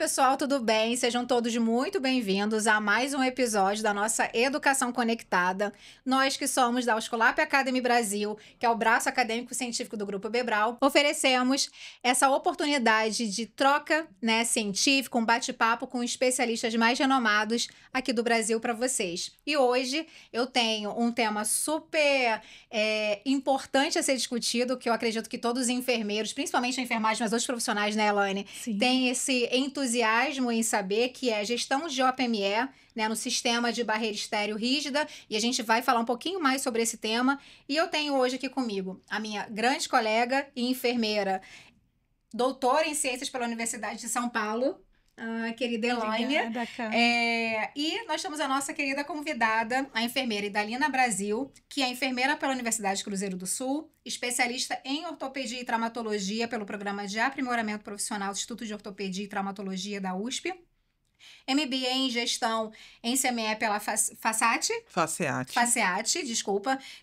pessoal, tudo bem? Sejam todos muito bem-vindos a mais um episódio da nossa Educação Conectada. Nós que somos da Escolap Academy Brasil, que é o braço acadêmico científico do Grupo Bebral, oferecemos essa oportunidade de troca, científica, um bate-papo com especialistas mais renomados aqui do Brasil para vocês. E hoje eu tenho um tema super importante a ser discutido, que eu acredito que todos os enfermeiros, principalmente a enfermagem, mas outros profissionais, né, Elaine, têm esse entusiasmo em saber, que é a gestão de OPME, no sistema de barreira estéreo rígida, e a gente vai falar um pouquinho mais sobre esse tema. E eu tenho hoje aqui comigo a minha grande colega e enfermeira, doutora em ciências pela Universidade de São Paulo, a querida Elaine. Obrigada, Cam. E nós temos a nossa querida convidada, a enfermeira Idalina Brasil, que é enfermeira pela Universidade Cruzeiro do Sul, especialista em ortopedia e traumatologia pelo Programa de Aprimoramento Profissional do Instituto de Ortopedia e Traumatologia da USP, MBA em Gestão em CME pela FACEAT,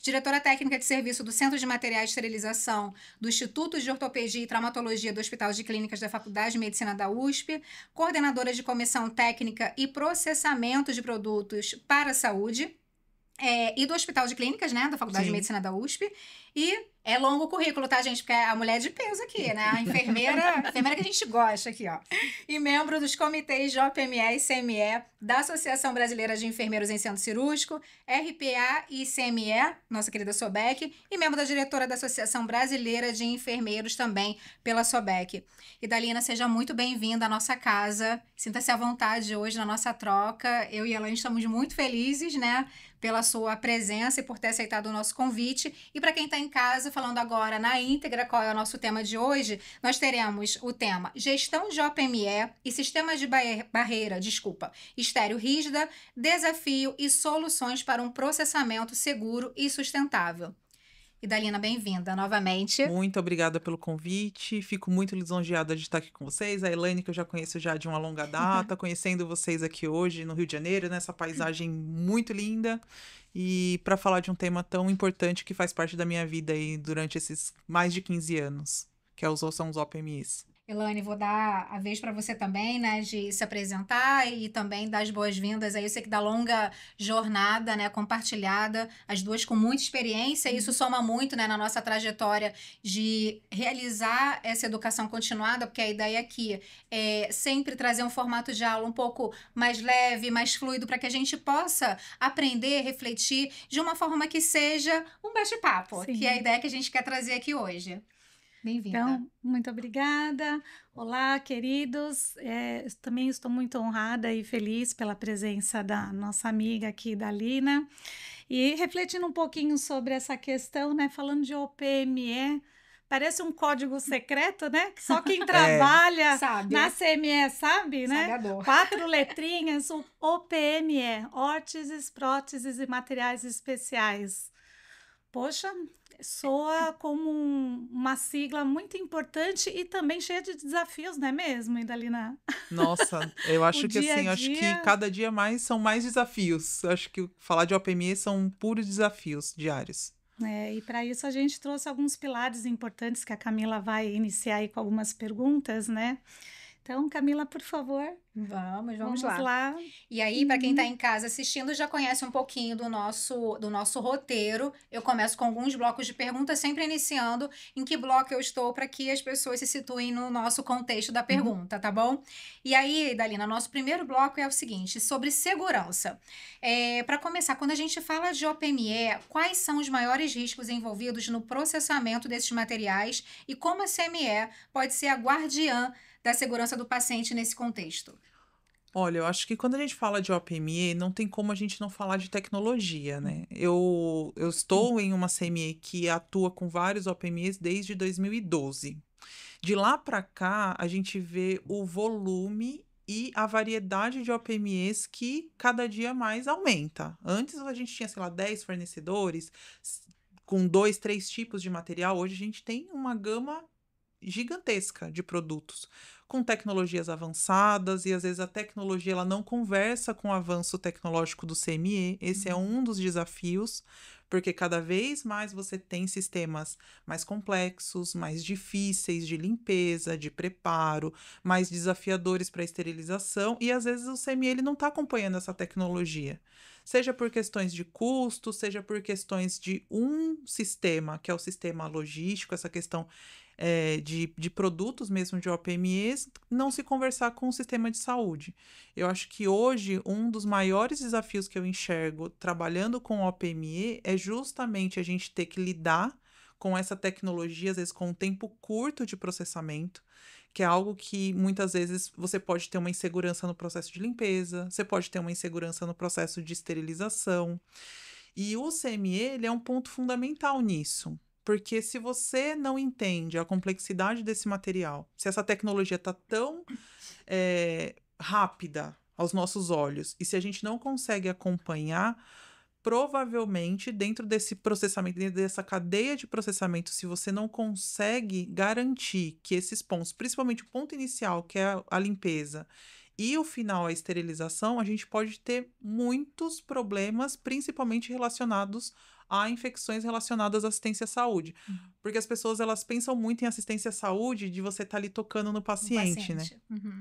diretora técnica de serviço do Centro de Materiais de Esterilização do Instituto de Ortopedia e Traumatologia do Hospital de Clínicas da Faculdade de Medicina da USP, coordenadora de Comissão Técnica e Processamento de Produtos para a Saúde, e do Hospital de Clínicas, da Faculdade de Medicina da USP. E é longo o currículo, tá, gente? Porque é a mulher de peso aqui, né? A enfermeira que a gente gosta aqui, ó. E membro dos comitês de OPME e CME da Associação Brasileira de Enfermeiros em Centro Cirúrgico, RPA e CME, nossa querida SOBEC, e membro da diretora da Associação Brasileira de Enfermeiros também pela SOBEC. Idalina, seja muito bem-vinda à nossa casa. Sinta-se à vontade hoje na nossa troca. Eu e a Elaine estamos muito felizes, pela sua presença e por ter aceitado o nosso convite. E para quem está em casa, falando agora na íntegra qual é o nosso tema de hoje, nós teremos o tema Gestão de OPME e Sistemas de Barreira Estéreo Rígida, Desafio e Soluções para um Processamento Seguro e Sustentável. Idalina, bem-vinda novamente. Muito obrigada pelo convite, fico muito lisonjeada de estar aqui com vocês. A Elaine, que eu já conheço já de uma longa data, conhecendo vocês aqui hoje no Rio de Janeiro, nessa paisagem muito linda, e para falar de um tema tão importante que faz parte da minha vida aí durante esses mais de 15 anos, que são os OPMIs. Elaine, vou dar a vez para você também, de se apresentar e também dar as boas-vindas aí. Eu sei que da longa jornada, compartilhada, as duas com muita experiência, e isso soma muito, na nossa trajetória de realizar essa educação continuada, porque a ideia aqui é sempre trazer um formato de aula um pouco mais leve, mais fluido, para que a gente possa aprender, refletir de uma forma que seja um bate-papo, que é a ideia que a gente quer trazer aqui hoje. Bem-vinda. Então, muito obrigada. Olá, queridos. Também estou muito honrada e feliz pela presença da nossa amiga aqui, Idalina. E refletindo um pouquinho sobre essa questão, falando de OPME, parece um código secreto, que só quem trabalha na CME sabe, Sabe a dor. 4 letrinhas, o OPME, órteses, próteses e materiais especiais. Poxa, soa como uma sigla muito importante e também cheia de desafios, não é mesmo, Idalina? Nossa, eu acho que assim, acho que dia. cada dia mais são mais desafios. Acho que falar de OPME são puros desafios diários. E para isso a gente trouxe alguns pilares importantes que a Camila vai iniciar aí com algumas perguntas, Então, Camila, por favor. Vamos lá. E aí, para quem está em casa assistindo, já conhece um pouquinho do nosso roteiro. Eu começo com alguns blocos de perguntas, sempre iniciando em que bloco eu estou, para que as pessoas se situem no nosso contexto da pergunta, tá bom? E aí, Idalina, nosso primeiro bloco é o seguinte, sobre segurança. Para começar, quando a gente fala de OPME, quais são os maiores riscos envolvidos no processamento desses materiais e como a CME pode ser a guardiã da segurança do paciente nesse contexto? Olha, eu acho que quando a gente fala de OPME, não tem como a gente não falar de tecnologia, Eu estou em uma CME que atua com vários OPMEs desde 2012. De lá para cá, a gente vê o volume e a variedade de OPMEs que cada dia mais aumenta. Antes a gente tinha, 10 fornecedores com 2, 3 tipos de material. Hoje a gente tem uma gama gigantesca de produtos, com tecnologias avançadas, e às vezes a tecnologia ela não conversa com o avanço tecnológico do CME. Esse é um dos desafios, porque cada vez mais você tem sistemas mais complexos, mais difíceis de limpeza, de preparo, mais desafiadores para esterilização, e às vezes o CME ele não está acompanhando essa tecnologia. Seja por questões de custo, seja por questões de um sistema, que é o sistema logístico, essa questão de produtos mesmo de OPMEs, não se conversar com o sistema de saúde. Eu acho que hoje um dos maiores desafios que eu enxergo trabalhando com OPME é justamente a gente ter que lidar com essa tecnologia, às vezes com um tempo curto de processamento, que é algo que muitas vezes você pode ter uma insegurança no processo de limpeza, você pode ter uma insegurança no processo de esterilização. E o CME, ele é um ponto fundamental nisso. Porque se você não entende a complexidade desse material, se essa tecnologia está tão rápida aos nossos olhos, e se a gente não consegue acompanhar, provavelmente dentro desse processamento, dentro dessa cadeia de processamento, se você não consegue garantir que esses pontos, principalmente o ponto inicial, que é a limpeza, e o final, a esterilização, a gente pode ter muitos problemas, principalmente relacionados a infecções relacionadas à assistência à saúde. Porque as pessoas, elas pensam muito em assistência à saúde de você estar ali tocando no paciente, né?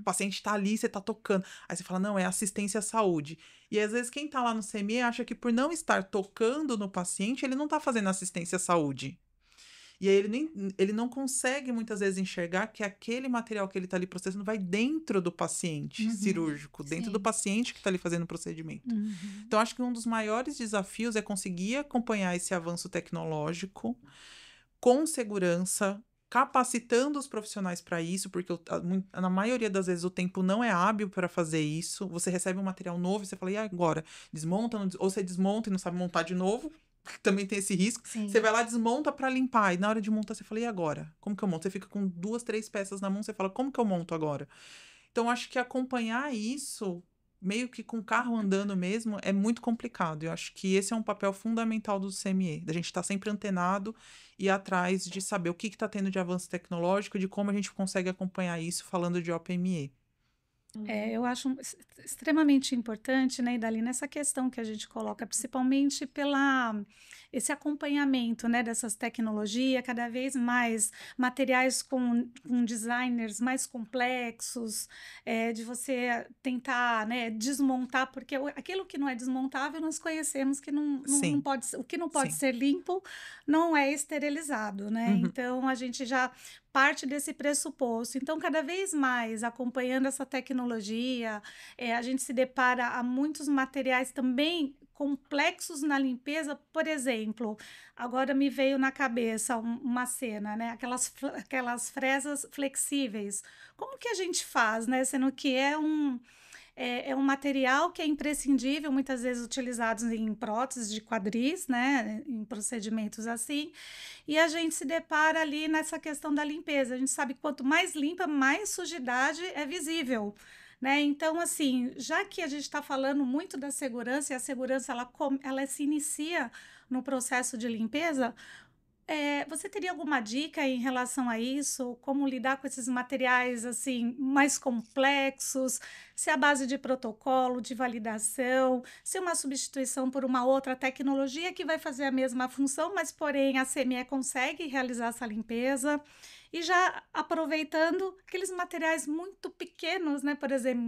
O paciente está ali, você está tocando. Aí você fala, não, é assistência à saúde. E às vezes quem está lá no CME acha que por não estar tocando no paciente, ele não está fazendo assistência à saúde. E aí ele não consegue muitas vezes enxergar que aquele material que ele está ali processando vai dentro do paciente cirúrgico, dentro do paciente que está ali fazendo o procedimento. Então, acho que um dos maiores desafios é conseguir acompanhar esse avanço tecnológico com segurança, capacitando os profissionais para isso, porque na maioria das vezes o tempo não é hábil para fazer isso. Você recebe um material novo e você fala, e agora? Desmonta? Ou você desmonta e não sabe montar de novo. Também tem esse risco. Sim. Você vai lá, desmonta para limpar. E na hora de montar, você fala, e agora? Como que eu monto? Você fica com 2, 3 peças na mão, você fala, como que eu monto agora? Então, acho que acompanhar isso, meio que com o carro andando mesmo, é muito complicado. Eu acho que esse é um papel fundamental do CME, da gente estar sempre antenado e atrás de saber o que está tendo de avanço tecnológico, de como a gente consegue acompanhar isso falando de OPME. Eu acho extremamente importante, né, Idalina, essa questão que a gente coloca, principalmente esse acompanhamento, né, dessas tecnologias, cada vez mais materiais com designers mais complexos, de você tentar, né, desmontar, porque aquilo que não é desmontável, nós conhecemos que não pode, o que não pode ser limpo não é esterilizado, né? Então, a gente já parte desse pressuposto. Então, cada vez mais, acompanhando essa tecnologia, a gente se depara a muitos materiais também complexos na limpeza. Por exemplo, agora me veio na cabeça uma cena, né? Aquelas fresas flexíveis. Como que a gente faz, né? Sendo que é um material que é imprescindível, muitas vezes utilizados em próteses de quadris, né, em procedimentos assim, e a gente se depara ali nessa questão da limpeza. A gente sabe que quanto mais limpa, mais sujidade é visível, né? Então, assim, já que a gente está falando muito da segurança, e a segurança ela se inicia no processo de limpeza, você teria alguma dica em relação a isso? Como lidar com esses materiais assim mais complexos? Se a base de protocolo, de validação, se uma substituição por uma outra tecnologia que vai fazer a mesma função, mas porém a CME consegue realizar essa limpeza? E já aproveitando aqueles materiais muito pequenos, né? Por exemplo,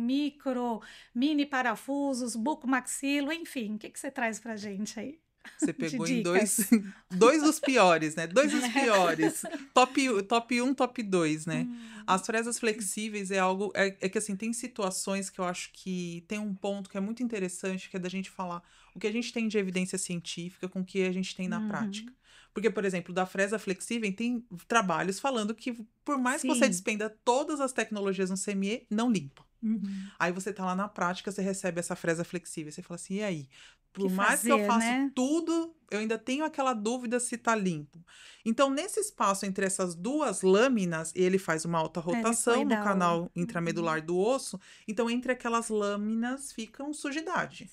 mini parafusos, bucomaxilo, enfim. O que você traz para a gente aí? Você pegou em dois dos piores, né? Dois dos piores. Top 1, top 2, né? As fresas flexíveis é algo... É que, assim, tem situações que eu acho que tem um ponto que é muito interessante, que é da gente falar o que a gente tem de evidência científica com o que a gente tem na prática. Porque, por exemplo, da fresa flexível, tem trabalhos falando que, por mais que você despenda todas as tecnologias no CME, não limpa. Aí você tá lá na prática, você recebe essa fresa flexível. Você fala assim, e aí? Por mais que eu faça tudo, eu ainda tenho aquela dúvida se tá limpo. Então, nesse espaço entre essas duas lâminas, ele faz uma alta rotação no canal intramedular do osso. Então, entre aquelas lâminas ficam sujidade.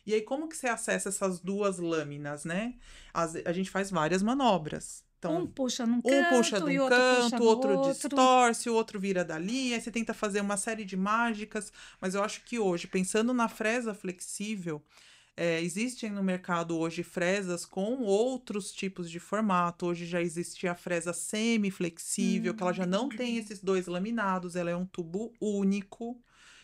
E aí, como que você acessa essas duas lâminas, né? A gente faz várias manobras. Então, Um puxa num um puxa de canto e um outro puxa canto, no outro outro. distorce, o outro vira dali, aí você tenta fazer uma série de mágicas, mas eu acho que hoje, pensando na fresa flexível, existem no mercado hoje fresas com outros tipos de formato. Hoje já existe a fresa semi-flexível, que ela já não tem esses dois laminados, ela é um tubo único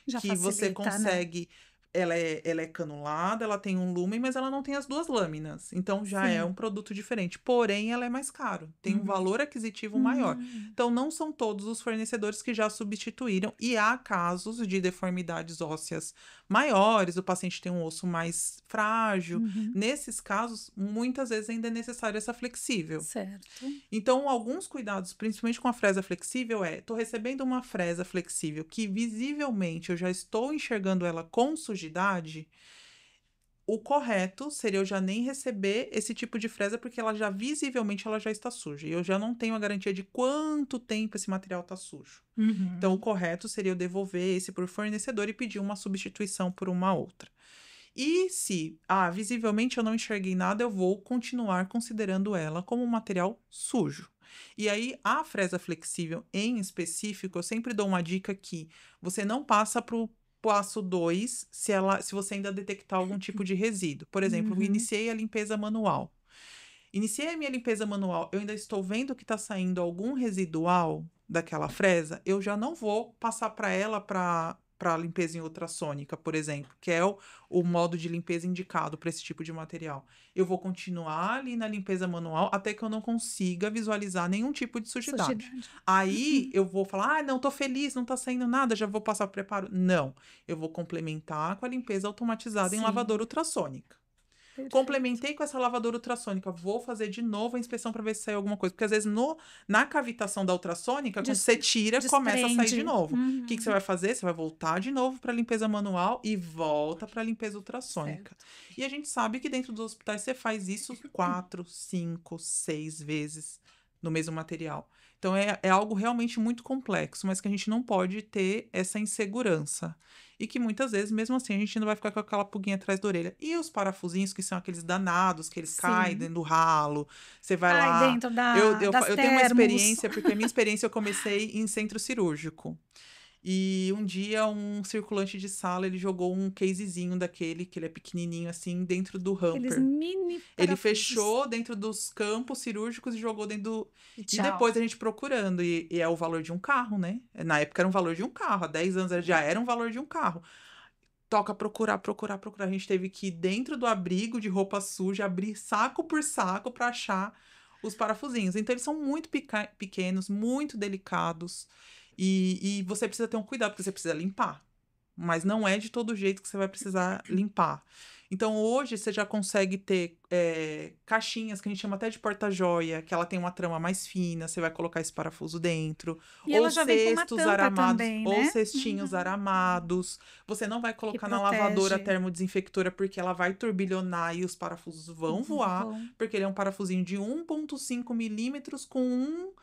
Já que você facilita, né? consegue. Ela é canulada, ela tem um lumen, mas ela não tem as duas lâminas. Então já é Sim. um produto diferente. Porém, ela é mais caro, tem um valor aquisitivo maior. Então, não são todos os fornecedores que já substituíram, e há casos de deformidades ósseas maiores, o paciente tem um osso mais frágil. Nesses casos, muitas vezes ainda é necessário essa flexível. Certo. Então, alguns cuidados, principalmente com a fresa flexível, estou recebendo uma fresa flexível que visivelmente eu já estou enxergando ela com sujidade. O correto seria eu já nem receber esse tipo de fresa, porque ela já visivelmente ela já está suja. E eu já não tenho a garantia de quanto tempo esse material está sujo. Então, o correto seria eu devolver esse por fornecedor e pedir uma substituição por uma outra. E se, visivelmente eu não enxerguei nada, eu vou continuar considerando ela como um material sujo. E aí, a fresa flexível em específico, eu sempre dou uma dica que você não passa para o passo 2 se você ainda detectar algum tipo de resíduo. Por exemplo, eu iniciei a limpeza manual. Iniciei a minha limpeza manual, eu ainda estou vendo que está saindo algum residual daquela fresa, eu já não vou passar para ela para limpeza em ultrassônica, por exemplo, que é o modo de limpeza indicado para esse tipo de material. Eu vou continuar ali na limpeza manual até que eu não consiga visualizar nenhum tipo de sujidade. Aí eu vou falar, não, tô feliz, não tá saindo nada, já vou passar o preparo. Não, eu vou complementar com a limpeza automatizada em lavadora ultrassônica. Perfeito. Complementei com essa lavadora ultrassônica, vou fazer de novo a inspeção para ver se saiu alguma coisa. Porque às vezes na cavitação da ultrassônica, quando você tira, começa a sair de novo. O que você vai fazer? Você vai voltar de novo para a limpeza manual e volta para a limpeza ultrassônica. Certo. E a gente sabe que dentro dos hospitais você faz isso 4, 5, 6 vezes no mesmo material. Então é algo realmente muito complexo, mas que a gente não pode ter essa insegurança. E que muitas vezes, mesmo assim, a gente ainda vai ficar com aquela pulguinha atrás da orelha. E os parafusinhos, que são aqueles danados, que eles caem dentro do ralo. Você vai lá. Dentro das eu tenho uma termos. experiência, porque a minha experiência eu comecei em centro cirúrgico. E um dia, um circulante de sala, ele jogou um casezinho daquele, que ele é pequenininho assim, dentro do Aqueles hamper. mini Ele parafusos. fechou dentro dos campos cirúrgicos e jogou dentro do... E tchau. depois a gente procurando, e é o valor de um carro, né? Na época era um valor de um carro, há 10 anos já era um valor de um carro. Toca procurar. A gente teve que ir dentro do abrigo de roupa suja, abrir saco por saco para achar os parafusinhos. Então, eles são muito pequenos, muito delicados. E você precisa ter um cuidado, porque você precisa limpar. Mas não é de todo jeito que você vai precisar limpar. Então, hoje, você já consegue ter caixinhas, que a gente chama até de porta-joia, que ela tem uma trama mais fina, você vai colocar esse parafuso dentro. E ou ela já vem com uma cestos tampa aramados, também, ou né? cestinhos aramados. Você não vai colocar na protege. lavadora termodesinfectora, porque ela vai turbilhonar e os parafusos vão voar, porque ele é um parafusinho de 1,5 milímetros com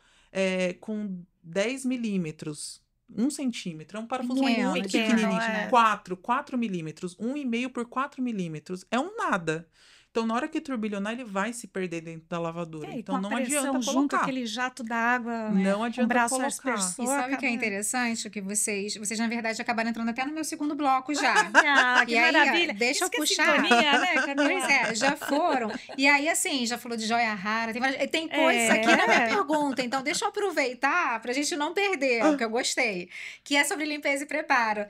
10 milímetros. 1 centímetro. É um parafuso Pequeno, muito pequeno, pequenininho. é. 4 milímetros. 1,5 por 4 milímetros. É um nada. Então, na hora que turbilhonar, ele vai se perder dentro da lavadora. E então, com a não pressão adianta junto, colocar. aquele jato d'água, Não com o adianta braço colocar. aspersor. E sabe o que é acaba- interessante? Que vocês, na verdade, acabaram entrando até no meu segundo bloco já. Ah, que E aí, maravilha. deixa eu Isso que é puxar. sintonia, né, Camila? Pois é, já foram. E aí, assim, já falou de joia rara. Tem coisas aqui na minha pergunta. Então, deixa eu aproveitar pra gente não perder o que eu gostei. Que é sobre limpeza e preparo.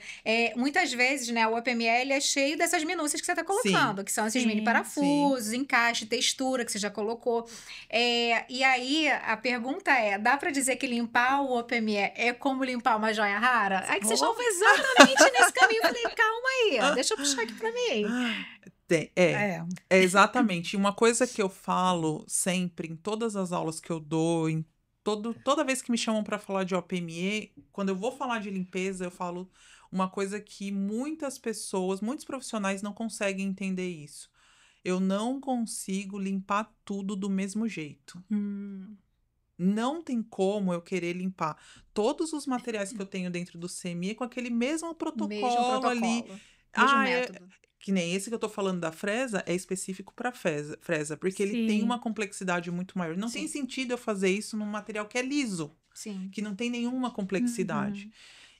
Muitas vezes, né, o OPML é cheio dessas minúcias que você tá colocando. Que são esses mini parafusos, encaixe, textura que você já colocou. E aí, a pergunta dá pra dizer que limpar o OPML é como limpar uma joia rara? Aí que você já foi exatamente nesse caminho. Eu falei, calma aí, deixa eu puxar aqui pra mim. Exatamente. Uma coisa que eu falo sempre, em todas as aulas que eu dou, toda vez que me chamam para falar de OPME, quando eu vou falar de limpeza, eu falo uma coisa que muitas pessoas, muitos profissionais não conseguem entender isso. Eu não consigo limpar tudo do mesmo jeito. Não tem como eu querer limpar todos os materiais que eu tenho dentro do CME com aquele mesmo protocolo ali. Mesmo método. que nem esse que eu tô falando da fresa, é específico para fresa, porque ele tem uma Sim. complexidade muito maior. Não tem Sim, sentido eu fazer isso num material que é liso, sim. que não tem nenhuma complexidade. Uhum.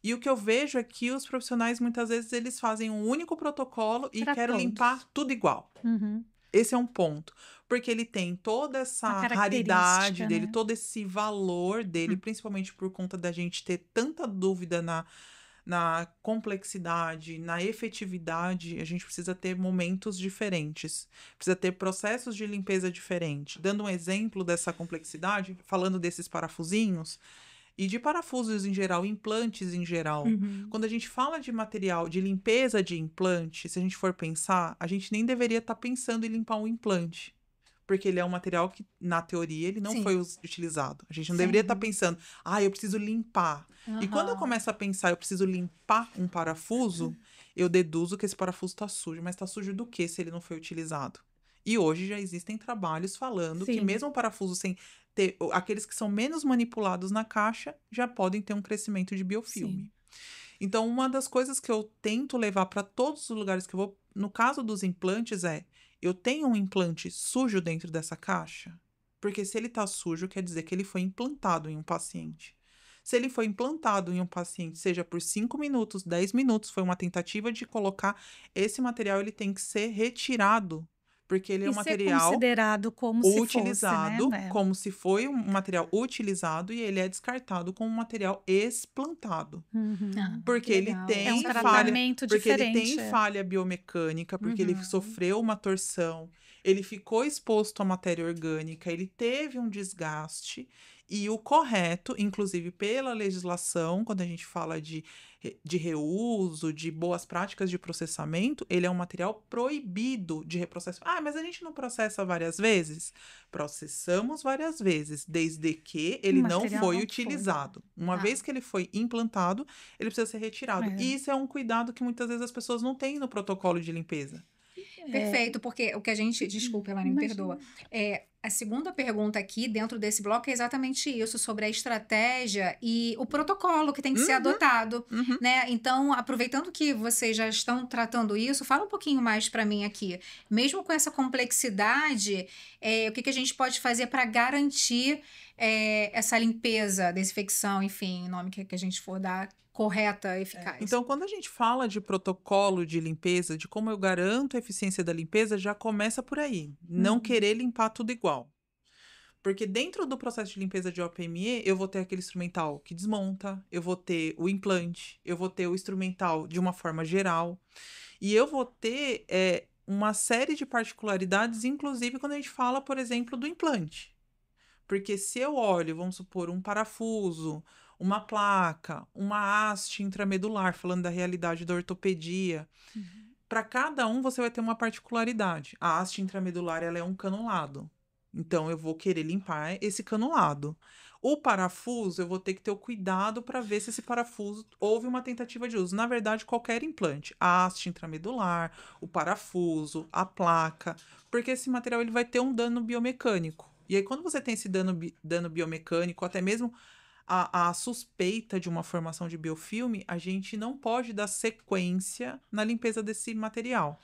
E o que eu vejo é que os profissionais, muitas vezes, eles fazem um único protocolo e Para querem limpar todos. tudo igual. Uhum. Esse é um ponto. Porque ele tem toda Uma essa raridade característica, dele, né? todo esse valor dele, Hum. principalmente por conta da gente ter tanta dúvida na complexidade, na efetividade, a gente precisa ter momentos diferentes, precisa ter processos de limpeza diferentes. Dando um exemplo dessa complexidade, falando desses parafusinhos e de parafusos em geral, implantes em geral. Uhum. Quando a gente fala de material de limpeza de implante, se a gente for pensar, a gente nem deveria estar pensando em limpar um implante. Porque ele é um material que, na teoria, ele não foi Sim, utilizado. A gente não deveria sim. estar pensando, eu preciso limpar. E quando eu Aham. começo a pensar, eu preciso limpar um parafuso, eu deduzo que esse parafuso está sujo. Mas está sujo do quê se ele não foi utilizado? E hoje já existem trabalhos falando que Sim. mesmo o parafuso sem ter... Aqueles que são menos manipulados na caixa já podem ter um crescimento de biofilme. Sim. Então, uma das coisas que eu tento levar para todos os lugares que eu vou, no caso dos implantes, eu tenho um implante sujo dentro dessa caixa? Porque se ele está sujo, quer dizer que ele foi implantado em um paciente. Se ele foi implantado em um paciente, seja por 5 minutos, 10 minutos, foi uma tentativa de colocar esse material, ele tem que ser retirado, porque ele é E um ser material considerado como se fosse, né? utilizado É. como se foi um material utilizado e ele é descartado como um material explantado. Uhum. Ah, Porque que ele legal. É um tem Essa falha, tratamento porque ele tem diferente. falha biomecânica, porque ele Uhum. sofreu uma torção, ele ficou exposto à matéria orgânica, ele teve um desgaste, e o correto, inclusive pela legislação, quando a gente fala de reuso, de boas práticas de processamento, ele é um material proibido de reprocesso. Mas a gente não processa várias vezes? Processamos várias vezes, desde que O ele não material foi não foi. utilizado. Uma Tá. vez que ele foi implantado, ele precisa ser retirado. É. E isso é um cuidado que muitas vezes as pessoas não têm no protocolo de limpeza. Perfeito, porque o que a gente. Desculpa, Elaine, me perdoa. Imagina. A segunda pergunta aqui dentro desse bloco é exatamente isso, sobre a estratégia e o protocolo que tem que ser adotado, Uhum. né? Então, aproveitando que vocês já estão tratando isso, fala um pouquinho mais para mim aqui. Mesmo com essa complexidade, o que a gente pode fazer para garantir essa limpeza, desinfecção, enfim, o nome que a gente for dar, correta, eficaz? Então, quando a gente fala de protocolo de limpeza, de como eu garanto a eficiência da limpeza, já começa por aí. Não Uhum. querer limpar tudo igual. Porque dentro do processo de limpeza de OPME, eu vou ter aquele instrumental que desmonta, eu vou ter o implante, eu vou ter o instrumental de uma forma geral. E eu vou ter uma série de particularidades, inclusive quando a gente fala, por exemplo, do implante. Porque se eu olho, vamos supor, um parafuso, uma placa, uma haste intramedular, falando da realidade da ortopedia, para cada um você vai ter uma particularidade. A haste intramedular, ela é um canulado. Então, eu vou querer limpar esse canulado. O parafuso, eu vou ter que ter o cuidado para ver se esse parafuso houve uma tentativa de uso. Na verdade, qualquer implante, a haste intramedular, o parafuso, a placa, porque esse material ele vai ter um dano biomecânico. E aí, quando você tem esse dano biomecânico, até mesmo a suspeita de uma formação de biofilme, a gente não pode dar sequência na limpeza desse material.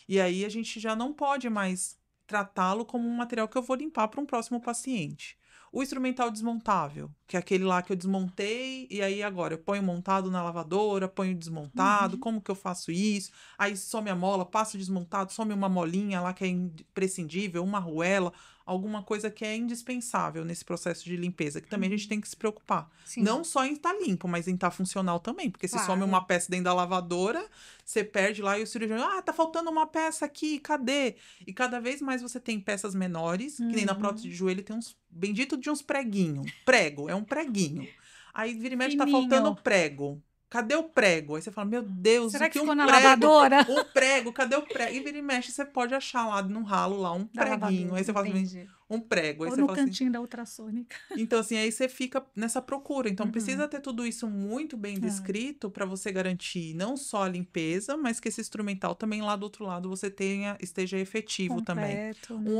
E aí, a gente já não pode mais tratá-lo como um material que eu vou limpar para um próximo paciente. O instrumental desmontável, que é aquele lá que eu desmontei, e aí agora eu ponho montado na lavadora, ponho desmontado, como que eu faço isso? Aí some a mola, passo desmontado, some uma molinha lá que é imprescindível, uma arruela, alguma coisa que é indispensável nesse processo de limpeza, que também a gente tem que se preocupar. Sim. Não só em estar limpo, mas em estar funcional também, porque se some Claro. uma peça dentro da lavadora, você perde lá e o cirurgião, tá faltando uma peça aqui, cadê? E cada vez mais você tem peças menores, que nem na prótese de joelho tem uns bendito de uns preguinhos. Prego, é um preguinho. Aí vira e mexe, tá Fininho. faltando prego. Cadê o prego? Aí você fala, meu Deus, Será o que que ficou um na prego? lavadora? Um prego, cadê o prego? E vira e mexe, você pode achar lá no ralo lá um Da preguinho. lavadora, Aí você fala assim, Entendi. um prego. Aí Ou você no fala assim, cantinho da ultrassônica. então, assim, aí você fica nessa procura. Então, Uhum. precisa ter tudo isso muito bem descrito para você garantir não só a limpeza, mas que esse instrumental também lá do outro lado você esteja efetivo também. Completo, né?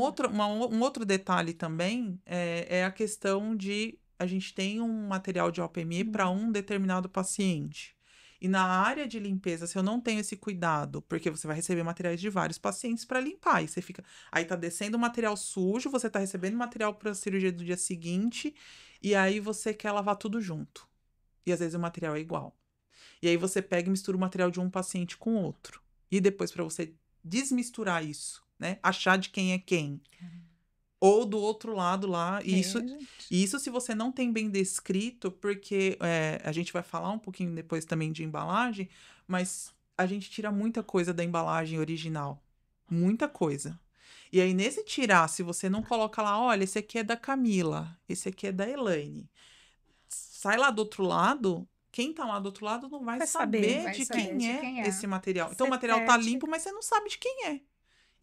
Um outro detalhe também é a questão de a gente tem um material de OPME para um determinado paciente. E na área de limpeza, se eu não tenho esse cuidado, porque você vai receber materiais de vários pacientes para limpar, e você fica. Aí tá descendo material sujo, você tá recebendo material para a cirurgia do dia seguinte, e aí você quer lavar tudo junto. E às vezes o material é igual. E aí você pega e mistura o material de um paciente com outro. E depois, para você desmisturar isso, né? Achar de quem é quem. Ou do outro lado lá. E isso se você não tem bem descrito, porque a gente vai falar um pouquinho depois também de embalagem, mas a gente tira muita coisa da embalagem original. Muita coisa. E aí, nesse tirar, se você não coloca lá, olha, esse aqui é da Camila, esse aqui é da Elaine. Sai lá do outro lado, quem tá lá do outro lado não vai saber de quem é esse material. Então, o material tá limpo, mas você não sabe de quem é.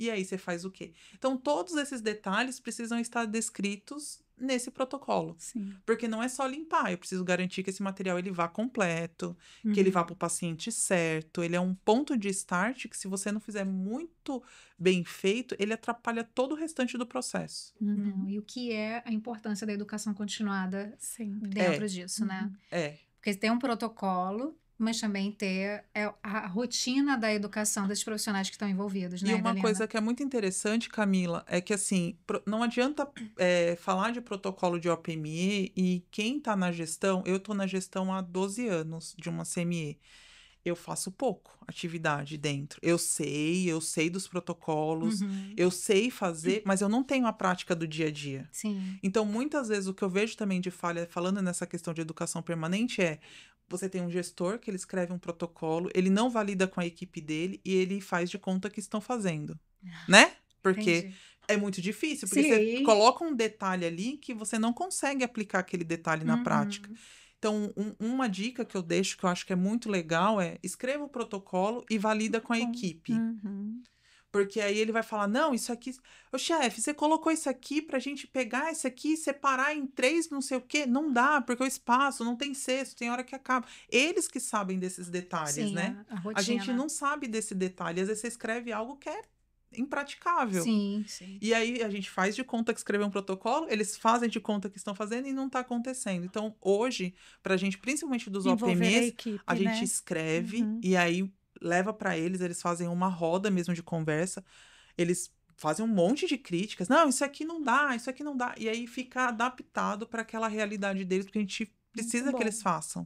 E aí, você faz o quê? Então, todos esses detalhes precisam estar descritos nesse protocolo. Sim. Porque não é só limpar, eu preciso garantir que esse material ele vá completo, que ele vá para o paciente certo. Ele é um ponto de start que, se você não fizer muito bem feito, ele atrapalha todo o restante do processo. Não, e o que é a importância da educação continuada dentro disso, né? Porque tem um protocolo, mas também ter a rotina da educação dos profissionais que estão envolvidos, né, E uma Idalina? coisa que é muito interessante, Camila, é que, assim, não adianta falar de protocolo de OPME e quem tá na gestão... Eu tô na gestão há 12 anos de uma CME. Eu faço pouco atividade dentro. Eu sei dos protocolos, eu sei fazer, mas eu não tenho a prática do dia a dia. Sim. Então, muitas vezes, o que eu vejo também de falha, falando nessa questão de educação permanente, você tem um gestor que ele escreve um protocolo, ele não valida com a equipe dele e ele faz de conta que estão fazendo, né? Porque é muito difícil, porque você coloca um detalhe ali que você não consegue aplicar aquele detalhe na prática. Então, uma dica que eu deixo, que eu acho que é muito legal, escreva o protocolo e valida com a equipe. Porque aí ele vai falar, não, isso aqui... Ô, chefe, você colocou isso aqui pra gente pegar isso aqui e separar em 3 não sei o quê? Não dá, porque o espaço não tem cesto, tem hora que acaba. Eles que sabem desses detalhes, né? A rotina. A gente não sabe desse detalhe. Às vezes você escreve algo que é impraticável. Sim. E aí a gente faz de conta que escreveu um protocolo, eles fazem de conta que estão fazendo e não tá acontecendo. Então, hoje, pra gente, principalmente dos OPMEs, a gente escreve e aí leva para eles fazem uma roda mesmo de conversa, eles fazem um monte de críticas, não, isso aqui não dá, e aí fica adaptado para aquela realidade deles, porque a gente precisa que eles façam.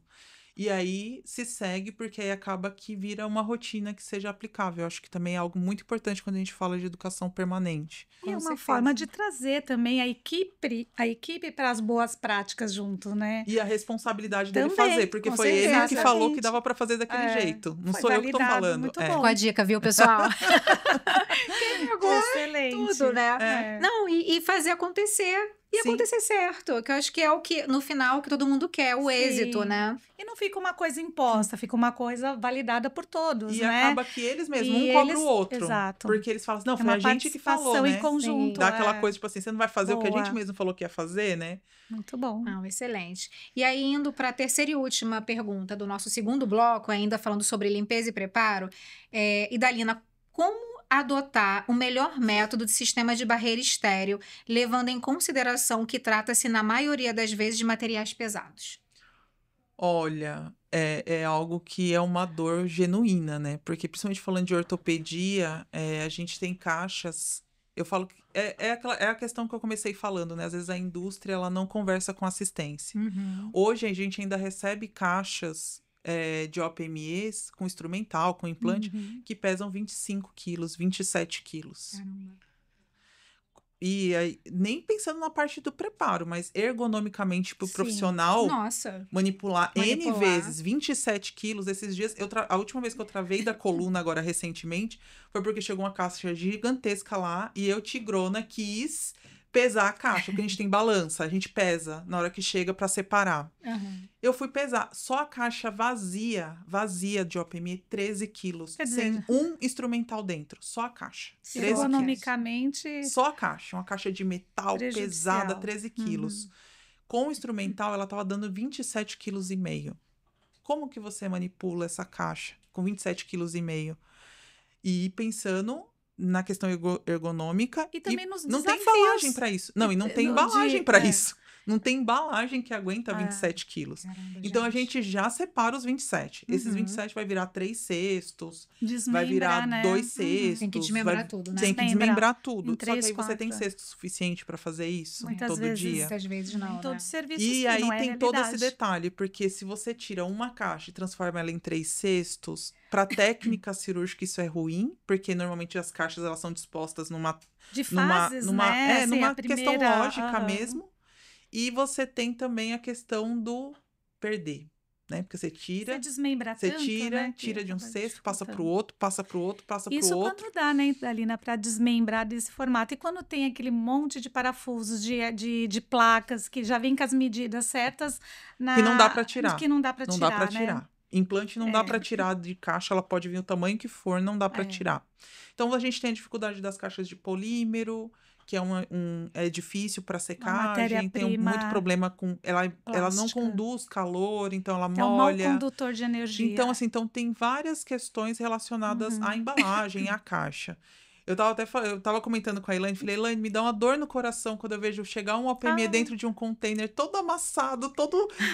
E aí se segue, porque aí acaba que vira uma rotina que seja aplicável. Eu acho que também é algo muito importante quando a gente fala de educação permanente. E é uma forma de trazer também a equipe para as boas práticas junto, né? E a responsabilidade dele fazer, porque foi ele que falou que dava para fazer daquele jeito. Não sou eu que tô falando. Muito bom. Com a dica, viu, pessoal? Excelente. Tudo, né? Não, e fazer acontecer. E acontecer certo, que eu acho que é o que, no final, que todo mundo quer, o êxito, né? E não fica uma coisa imposta, fica uma coisa validada por todos, e né? E acaba que eles mesmos, um cobra o outro. Exato. Porque eles falam assim, não, foi a gente que falou, né? Em conjunto. Dá aquela coisa, tipo assim, você não vai fazer o que a gente mesmo falou que ia fazer, né? Muito bom. Não, excelente. E aí, indo para a terceira e última pergunta do nosso segundo bloco, ainda falando sobre limpeza e preparo, Idalina, como adotar o melhor método de sistema de barreira estéril, levando em consideração que trata-se, na maioria das vezes, de materiais pesados? Olha, é algo que é uma dor genuína, né? Porque, principalmente falando de ortopedia, a gente tem caixas... Eu falo que é a questão que eu comecei falando, né? Às vezes a indústria ela não conversa com assistência. Hoje a gente ainda recebe caixas de OPMEs com instrumental, com implante, que pesam 25 quilos, 27 quilos. Caramba. E aí, nem pensando na parte do preparo, mas ergonomicamente para o profissional manipular N vezes 27 quilos. Esses dias, a última vez que eu travei da coluna agora recentemente, foi porque chegou uma caixa gigantesca lá e eu, tigrona, quis pesar a caixa, porque a gente tem balança, a gente pesa na hora que chega para separar. Eu fui pesar, só a caixa vazia de OPME, 13 quilos, sem um instrumental dentro, só a caixa. Ergonomicamente... Só a caixa, uma caixa de metal pesada, 13 quilos. Com o instrumental, ela estava dando 27,5 quilos. Como que você manipula essa caixa com 27,5 quilos? E pensando na questão ergonômica. E também nos não desafios. tem embalagem para isso. Não, e não tem embalagem para isso. Não tem embalagem que aguenta 27 quilos. Caramba, Então, a gente já separa os 27. Esses Uhum. 27 vai virar 3 cestos, vai Desmembrar, virar né? 2 Uhum. cestos. Tem que desmembrar tudo, né? Tem que Desmembrar desmembrar em tudo. Só que 3, aí você tem 4. cesto suficiente para fazer isso Muitas todo vezes dia. Muitas vezes Em não, né? todos os serviços, E sim, aí não é tem todo esse realidade. detalhe, porque se você tira uma caixa e transforma ela em 3 cestos, para técnica cirúrgica isso é ruim, porque normalmente as caixas elas são dispostas De fases, né? Assim, numa a questão primeira, lógica aham. mesmo. E você tem também a questão do perder, né? Porque você Você tira, desmembra você tanto, tira, né? Que tira de um acaba cesto, passa pro dificultando. outro, passa pro outro, passa pro Isso outro. quando dá, né, Dalina, para desmembrar desse formato. E quando tem aquele monte de parafusos, de placas, que já vem com as medidas certas, Que não dá para na, tirar. que não dá para Não dá para tirar, né? tirar. Implante não dá para tirar de caixa, ela pode vir o tamanho que for, não dá para É. tirar. Então a gente tem a dificuldade das caixas de polímero, que é é difícil para secagem, tem muito matéria-prima problema com ela não plástica. conduz calor, então ela É um mau molha. condutor de energia. Então assim, tem várias questões relacionadas à embalagem, à caixa. Eu tava comentando com a Elaine, falei, Elaine, me dá uma dor no coração quando eu vejo chegar um OPME dentro de um container todo amassado,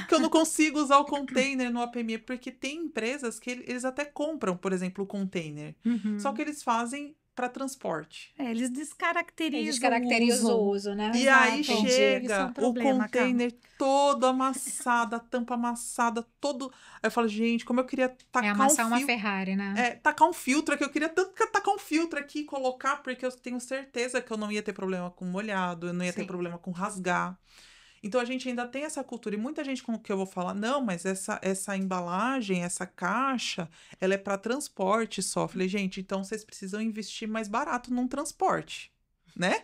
que eu não consigo usar o container no OPME, porque tem empresas que eles até compram, por exemplo, o container. Só que eles fazem para transporte. Eles descaracterizam Eles caracterizam o o uso. uso, né? E aí Exato. Isso é chega um o problema, container todo amassado, a tampa amassada, todo. Aí eu falo, gente, como eu queria É tacar amassar um uma fio. Ferrari, né? Tacar um filtro aqui. Eu queria tanto tacar um filtro aqui e colocar, porque eu tenho certeza que eu não ia ter problema com molhado, eu não ia ter Sim. problema com rasgar. Então a gente ainda tem essa cultura. E muita gente com que eu vou falar, não, mas essa embalagem, essa caixa, ela é para transporte só. Eu falei, gente, então vocês precisam investir mais barato num transporte. Né?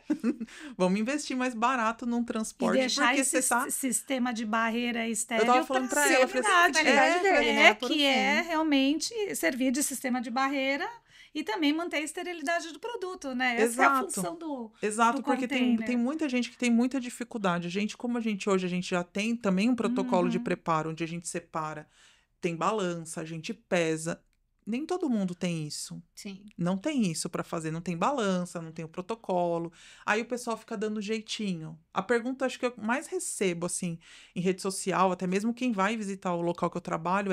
Vamos investir mais barato num E transporte, deixar porque esse você tá. sistema de barreira estéreo Eu tava falando pra ela, eu falei assim, finalidade dele, né? Por que é fim. realmente servir de sistema de barreira e também manter a esterilidade do produto, né? Essa é a Exato. função do Exato, do porque tem container. muita gente que tem muita dificuldade. Como a gente hoje, a gente já tem também um protocolo de Uhum. preparo, onde a gente separa, tem balança, a gente pesa. Nem todo mundo tem isso. Sim. Não tem isso para fazer, não tem balança, não tem o protocolo. Aí o pessoal fica dando jeitinho. A pergunta, acho que eu mais recebo, assim, em rede social, até mesmo quem vai visitar o local que eu trabalho,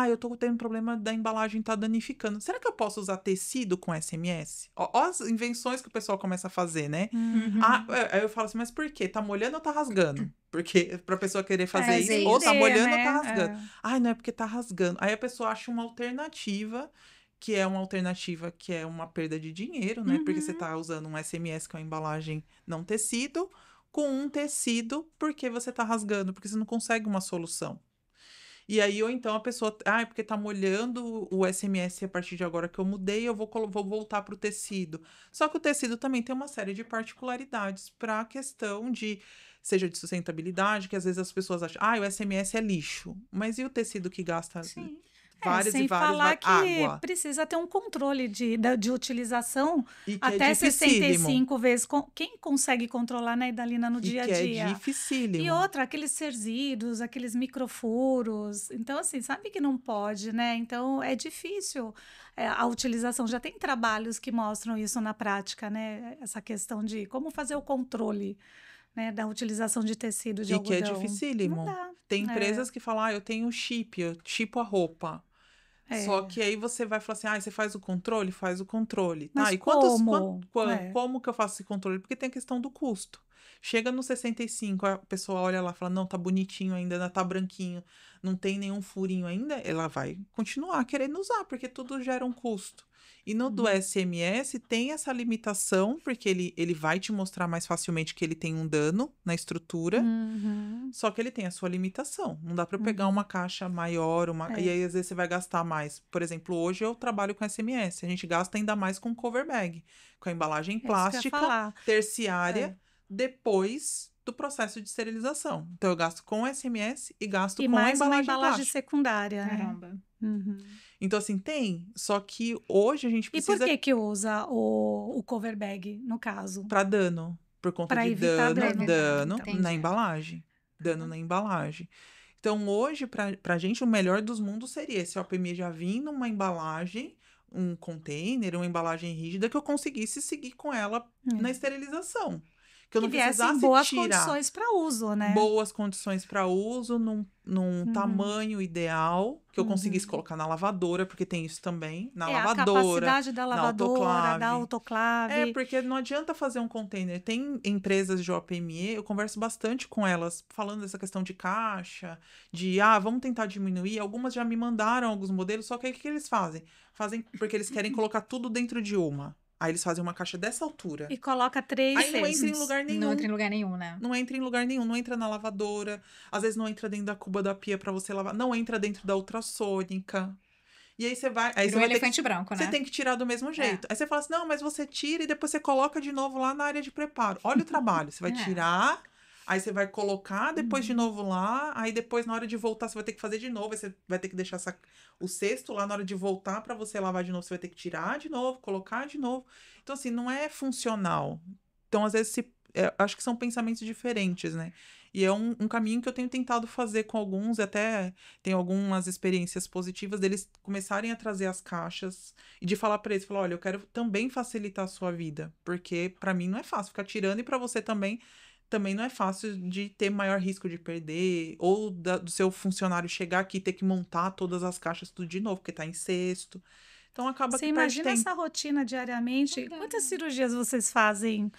eu tô tendo problema da embalagem tá danificando. Será que eu posso usar tecido com SMS? Ó as invenções que o pessoal começa a fazer, né? Uhum. Aí eu falo assim, mas por quê? Tá molhando ou tá rasgando? Porque pra pessoa querer fazer isso, fazer ou tá isso. molhando ou né? tá rasgando. Ai, não é porque tá rasgando. Aí a pessoa acha uma alternativa que é uma perda de dinheiro, né? Porque você tá usando um SMS com a embalagem não tecido, com um tecido, porque você tá rasgando, porque você não consegue uma solução. E aí, ou então a pessoa, é porque tá molhando o SMS a partir de agora que eu mudei, eu vou voltar pro tecido. Só que o tecido também tem uma série de particularidades para a questão seja de sustentabilidade, que às vezes as pessoas acham, o SMS é lixo. Mas e o tecido que gasta Sim. várias Sem e várias falar que água? precisa ter um controle de utilização E que até é dificílimo. 65 vezes. Quem consegue controlar, né, Idalina, no E dia a que é dia? dificílimo. E outra, aqueles resíduos, aqueles microfuros. Então, assim, sabe que não pode, né? Então, é difícil a utilização. Já tem trabalhos que mostram isso na prática, né? Essa questão de como fazer o controle, né, da utilização de tecido de E que é algodão. dificílimo. Não dá. Tem empresas que falam, eu tenho chip, eu chipo a roupa. Só que aí você vai falar assim, você faz o controle? Faz o controle. Tá, Mas e como? como que eu faço esse controle? Porque tem a questão do custo. Chega no 65, a pessoa olha lá e fala, não, tá bonitinho ainda tá branquinho, não tem nenhum furinho ainda, ela vai continuar querendo usar, porque tudo gera um custo. E no do SMS tem essa limitação, porque ele vai te mostrar mais facilmente que ele tem um dano na estrutura, só que ele tem a sua limitação. Não dá para eu pegar uma caixa maior, e aí às vezes você vai gastar mais. Por exemplo, hoje eu trabalho com SMS, a gente gasta ainda mais com cover bag, com a embalagem isso que eu ia plástica falar. terciária, depois do processo de esterilização. Então eu gasto com SMS e gasto E com a mais uma embalagem embalagem plástica. secundária, né? Caramba. Então, assim, tem. Só que hoje a gente E por precisa que usa o cover bag, no caso? para dano. Por conta Pra de evitar dano. dano Entendi. na embalagem. Dano na embalagem. Então, hoje, pra gente, o melhor dos mundos seria esse OPME já vir numa embalagem, um container, uma embalagem rígida, que eu conseguisse seguir com ela na esterilização. que eu Que não viessem precisasse boas tirar condições para uso, né? boas condições para uso, num tamanho ideal, que eu conseguisse Uhum. colocar na lavadora, porque tem isso também, na A lavadora, capacidade da na lavadora, da autoclave. autoclave. Porque não adianta fazer um container. Tem empresas de OPME, eu converso bastante com elas, falando dessa questão de caixa, vamos tentar diminuir. Algumas já me mandaram alguns modelos, só que aí o que eles fazem? Fazem porque eles querem colocar tudo dentro de uma. Aí eles fazem uma caixa dessa altura. E coloca 3 Aí não entra em cestos. lugar nenhum. Não entra em lugar nenhum, né? Não entra em lugar nenhum, não entra na lavadora, às vezes não entra dentro da cuba da pia para você lavar, não entra dentro da ultrassônica. E aí você vai, Virou um elefante branco, você né? tem que tirar do mesmo jeito. Aí você fala assim: "Não, mas você tira e depois você coloca de novo lá na área de preparo". Olha o trabalho, você vai tirar, aí você vai colocar depois de novo lá, aí depois na hora de voltar você vai ter que fazer de novo, aí você vai ter que deixar o cesto lá na hora de voltar para você lavar de novo, você vai ter que tirar de novo, colocar de novo. Então assim, não é funcional. Então às vezes acho que são pensamentos diferentes, né? E é um caminho que eu tenho tentado fazer com alguns, até tenho algumas experiências positivas deles começarem a trazer as caixas e de falar para eles, falar, olha, eu quero também facilitar a sua vida, porque para mim não é fácil ficar tirando e para você também não é fácil de ter maior risco de perder ou do seu funcionário chegar aqui e ter que montar todas as caixas tudo de novo, porque tá em cesto. Então acaba Você que perde imagina tempo. essa rotina diariamente? Quantas cirurgias vocês fazem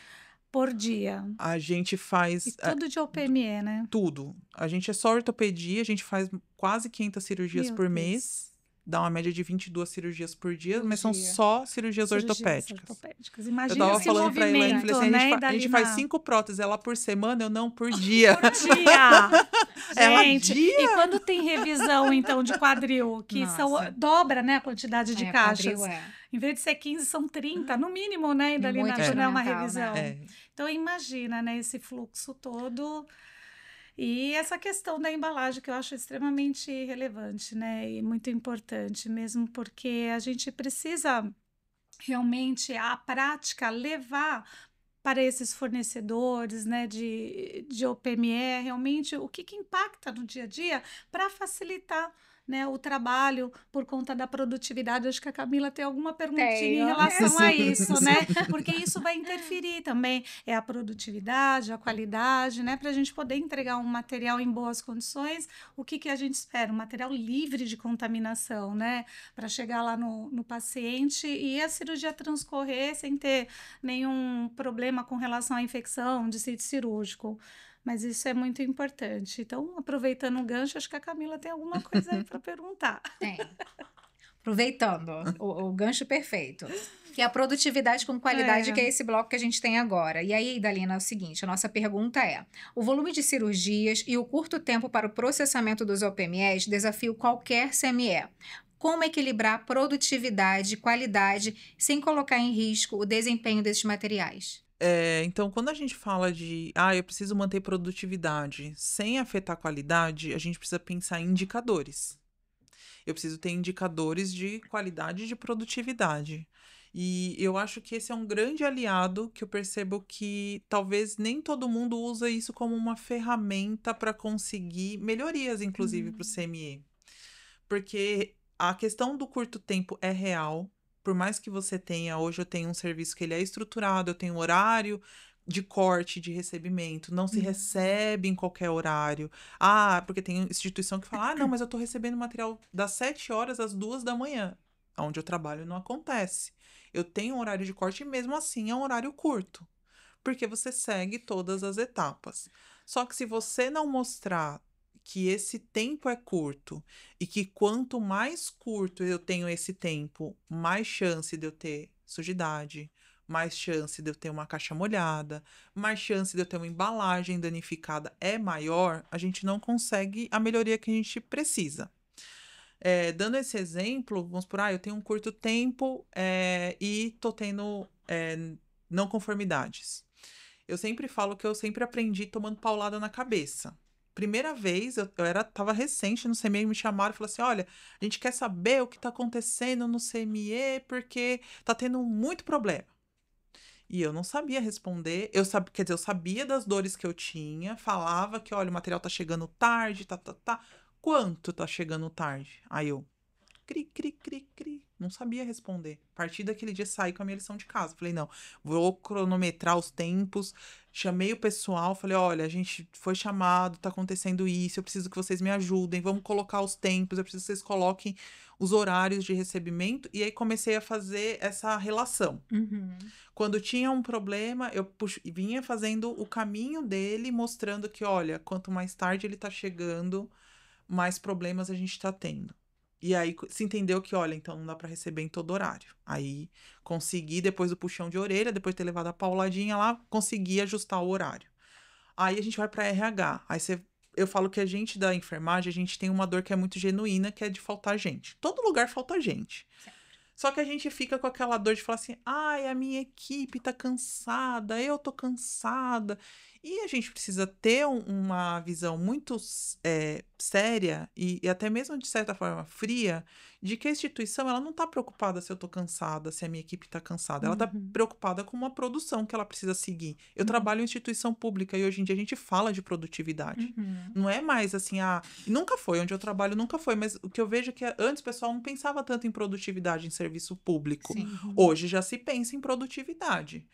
por dia? A gente E faz tudo de OPME, né? tudo. A gente é só ortopedia, a gente faz quase 500 cirurgias Meu por Deus. mês. Dá uma média de 22 cirurgias por dia, Por mas são dia. só cirurgias Cirurgias ortopédicas. ortopédicas. Eu Imagina tava esse falando pra Elaine, falei movimento, assim, né? a gente faz 5 próteses, ela por semana, eu não por dia. Por dia. Ela Gente, dia? e quando tem revisão, então, de quadril, que Nossa. dobra, né, a quantidade de caixas. Quadril Em vez de ser 15, são 30, no mínimo, né, Idalina, Muito quando é uma instrumental, revisão. né? Então, imagina, né, esse fluxo todo. E essa questão da embalagem que eu acho extremamente relevante, né, e muito importante, mesmo porque a gente precisa realmente a prática levar para esses fornecedores, né, de OPME, realmente o que impacta no dia a dia para facilitar, né, o trabalho por conta da produtividade. Acho que a Camila tem alguma perguntinha em Tenho. relação a isso, Isso. né? Porque isso vai interferir também, é a produtividade, a qualidade, né? Para a gente poder entregar um material em boas condições, o que a gente espera? Um material livre de contaminação, né? Para chegar lá no paciente e a cirurgia transcorrer sem ter nenhum problema com relação à infecção de sítio cirúrgico. Mas isso é muito importante. Então, aproveitando o gancho, acho que a Camila tem alguma coisa aí para perguntar. Tem. Aproveitando o gancho perfeito. Que é a produtividade com qualidade, que é esse bloco que a gente tem agora. E aí, Idalina, é o seguinte, a nossa pergunta é: o volume de cirurgias e o curto tempo para o processamento dos OPMEs desafiam qualquer CME. Como equilibrar produtividade e qualidade sem colocar em risco o desempenho desses materiais? Então, quando a gente fala de, eu preciso manter produtividade sem afetar a qualidade, a gente precisa pensar em indicadores. Eu preciso ter indicadores de qualidade e de produtividade. E eu acho que esse é um grande aliado que eu percebo que talvez nem todo mundo usa isso como uma ferramenta para conseguir melhorias, inclusive, para o CME. Porque a questão do curto tempo é real. Por mais que você tenha, hoje eu tenho um serviço que ele é estruturado, eu tenho um horário de corte, de recebimento, não se recebe em qualquer horário. Porque tem instituição que fala, não, mas eu tô recebendo material das 7 horas às 2 da manhã. Onde eu trabalho não acontece. Eu tenho um horário de corte e mesmo assim é um horário curto. Porque você segue todas as etapas. Só que se você não mostrar que esse tempo é curto e que quanto mais curto eu tenho esse tempo, mais chance de eu ter sujidade, mais chance de eu ter uma caixa molhada, mais chance de eu ter uma embalagem danificada é maior, a gente não consegue a melhoria que a gente precisa. Dando esse exemplo, vamos por, eu tenho um curto tempo e tô tendo não conformidades. Eu sempre falo que eu sempre aprendi tomando paulada na cabeça. Primeira vez, eu tava recente no CME, me chamaram e falaram assim, olha, a gente quer saber o que tá acontecendo no CME porque tá tendo muito problema. E eu não sabia responder, quer dizer, eu sabia das dores que eu tinha, falava que, olha, o material tá chegando tarde, tá. Quanto tá chegando tarde? Aí eu, cri, cri, cri, cri. Não sabia responder. A partir daquele dia, saí com a minha lição de casa. Falei, não, vou cronometrar os tempos. Chamei o pessoal, falei, olha, a gente foi chamado, tá acontecendo isso, eu preciso que vocês me ajudem, vamos colocar os tempos, eu preciso que vocês coloquem os horários de recebimento. E aí comecei a fazer essa relação. Uhum. Quando tinha um problema, eu vinha fazendo o caminho dele, mostrando que, olha, quanto mais tarde ele tá chegando, mais problemas a gente tá tendo. E aí se entendeu que, olha, então não dá para receber em todo horário. Aí consegui, depois do puxão de orelha, depois de ter levado a pauladinha lá, consegui ajustar o horário. Aí a gente vai para RH. Eu falo que a gente da enfermagem, a gente tem uma dor que é muito genuína, que é de faltar gente. Todo lugar falta gente. Só que a gente fica com aquela dor de falar assim, ai, a minha equipe tá cansada, eu tô cansada. E a gente precisa ter uma visão muito séria e até mesmo, de certa forma, fria, de que a instituição ela não tá preocupada se eu tô cansada, se a minha equipe tá cansada. Ela tá preocupada com uma produção que ela precisa seguir. Eu trabalho em instituição pública e hoje em dia a gente fala de produtividade. Não é mais assim, nunca foi, onde eu trabalho nunca foi, mas o que eu vejo é que antes o pessoal não pensava tanto em produtividade em serviço público. Sim. Hoje já se pensa em produtividade.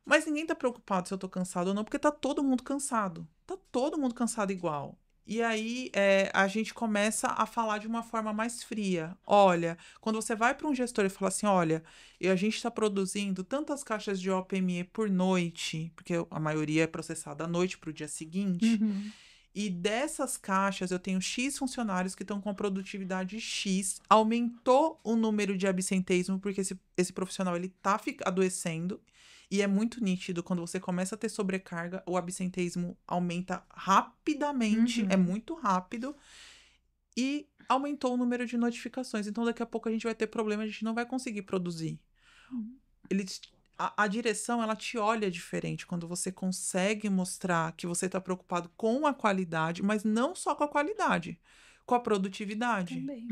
Mas ninguém tá preocupado se eu tô cansado ou não, porque tá todo mundo cansado. Tá todo mundo cansado igual. E aí a gente começa a falar de uma forma mais fria. Olha, quando você vai para um gestor e fala assim, olha, a gente está produzindo tantas caixas de OPME por noite, porque a maioria é processada à noite para o dia seguinte, e dessas caixas eu tenho X funcionários que estão com a produtividade X, aumentou o número de absenteísmo, porque esse profissional ele tá adoecendo. E é muito nítido, quando você começa a ter sobrecarga, o absenteísmo aumenta rapidamente, é muito rápido, e aumentou o número de notificações. Então, daqui a pouco a gente vai ter problema, a gente não vai conseguir produzir. A direção, ela te olha diferente quando você consegue mostrar que você está preocupado com a qualidade, mas não só com a qualidade, com a produtividade. Também.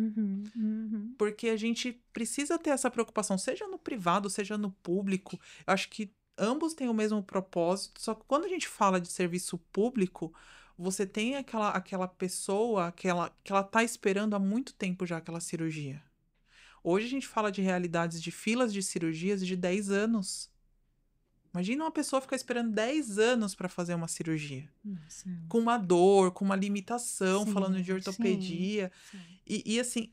Porque a gente precisa ter essa preocupação, seja no privado, seja no público. Eu acho que ambos têm o mesmo propósito, só que quando a gente fala de serviço público, você tem aquela pessoa que ela tá esperando há muito tempo já aquela cirurgia. Hoje a gente fala de realidades de filas de cirurgias de 10 anos. Imagina uma pessoa ficar esperando 10 anos para fazer uma cirurgia. Nossa. Com uma dor, com uma limitação, Sim, falando de ortopedia. sim. E assim,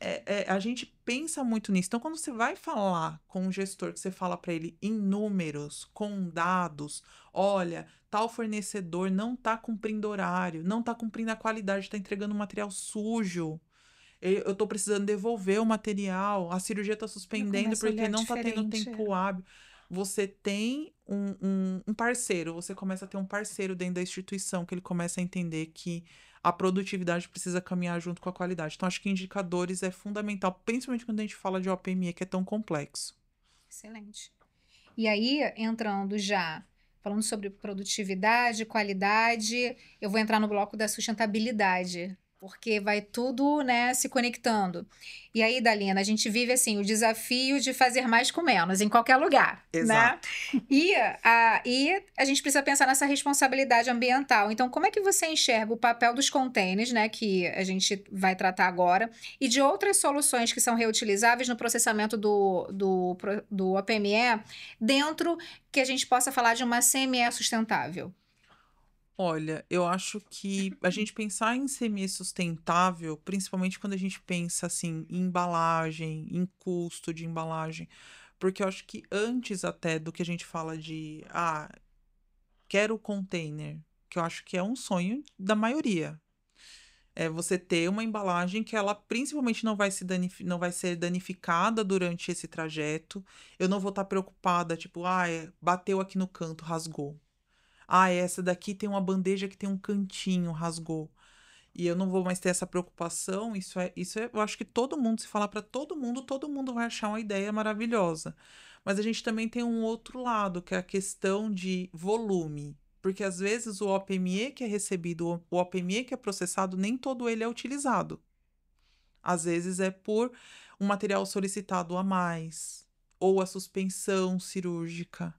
a gente pensa muito nisso. Então, quando você vai falar com um gestor, que você fala para ele em números, com dados, olha, tal fornecedor não está cumprindo horário, não está cumprindo a qualidade, está entregando material sujo. Eu estou precisando devolver o material, a cirurgia está suspendendo começo a porque olhar não está tendo diferente, tempo hábil. Você tem um parceiro, você começa a ter um parceiro dentro da instituição, que ele começa a entender que a produtividade precisa caminhar junto com a qualidade. Então, acho que indicadores é fundamental, principalmente quando a gente fala de OPME, que é tão complexo. Excelente. E aí, falando sobre produtividade, qualidade, eu vou entrar no bloco da sustentabilidade, porque vai tudo, né, se conectando. E aí, Dalina, a gente vive assim o desafio de fazer mais com menos em qualquer lugar, Exato. né? E a gente precisa pensar nessa responsabilidade ambiental. Então, como é que você enxerga o papel dos containers, né, que a gente vai tratar agora, e de outras soluções que são reutilizáveis no processamento do OPME, dentro que a gente possa falar de uma CME sustentável? Olha, eu acho que a gente pensar em semi-sustentável, principalmente quando a gente pensa assim em embalagem, em custo de embalagem, porque eu acho que antes até do que a gente fala de quero container, que eu acho que é um sonho da maioria. É você ter uma embalagem que ela principalmente não vai ser danificada durante esse trajeto. Eu não vou estar preocupada, tipo, bateu aqui no canto, rasgou. Essa daqui tem uma bandeja que tem um cantinho, rasgou. E eu não vou mais ter essa preocupação. Eu acho que todo mundo, se falar para todo mundo vai achar uma ideia maravilhosa. Mas a gente também tem um outro lado, que é a questão de volume. Porque às vezes o OPME que é recebido, o OPME que é processado, nem todo ele é utilizado. Às vezes é por um material solicitado a mais, ou a suspensão cirúrgica,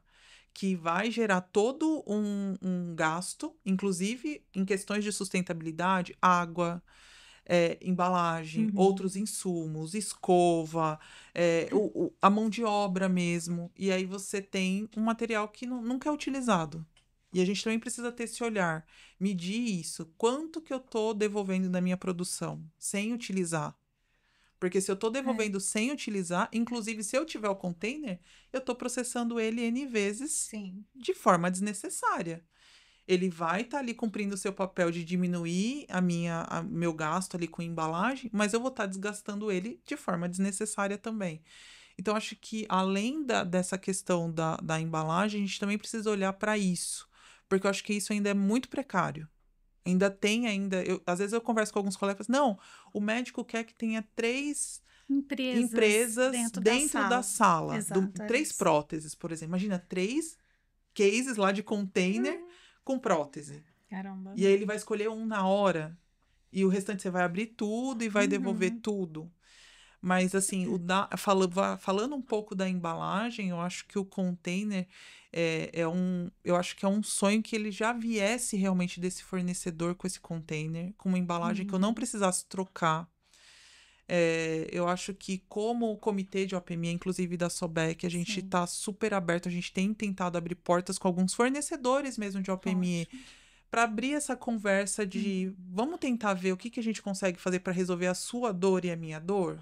que vai gerar todo um gasto, inclusive em questões de sustentabilidade, água, embalagem, outros insumos, escova, a mão de obra mesmo. E aí você tem um material que nunca é utilizado. E a gente também precisa ter esse olhar, medir isso. Quanto que eu estou devolvendo da minha produção sem utilizar? Porque se eu estou devolvendo sem utilizar, inclusive se eu tiver o container, eu estou processando ele N vezes Sim. de forma desnecessária. Ele vai estar ali cumprindo o seu papel de diminuir meu gasto ali com embalagem, mas eu vou estar desgastando ele de forma desnecessária também. Então, acho que além dessa questão da embalagem, a gente também precisa olhar para isso, porque eu acho que isso ainda é muito precário. Às vezes eu converso com alguns colegas, não, o médico quer que tenha 3 empresas dentro da sala. Exato, 3 próteses, por exemplo. Imagina, 3 cases lá de container com prótese. Caramba. E aí ele vai escolher um na hora. E o restante você vai abrir tudo e vai devolver tudo. Mas, assim, falando um pouco da embalagem, eu acho que o container eu acho que é um sonho que ele já viesse realmente desse fornecedor com esse container, com uma embalagem que eu não precisasse trocar. Eu acho que como o comitê de OPME, inclusive da SOBEC, a gente está super aberto, a gente tem tentado abrir portas com alguns fornecedores mesmo de OPME para abrir essa conversa de vamos tentar ver o que a gente consegue fazer para resolver a sua dor e a minha dor.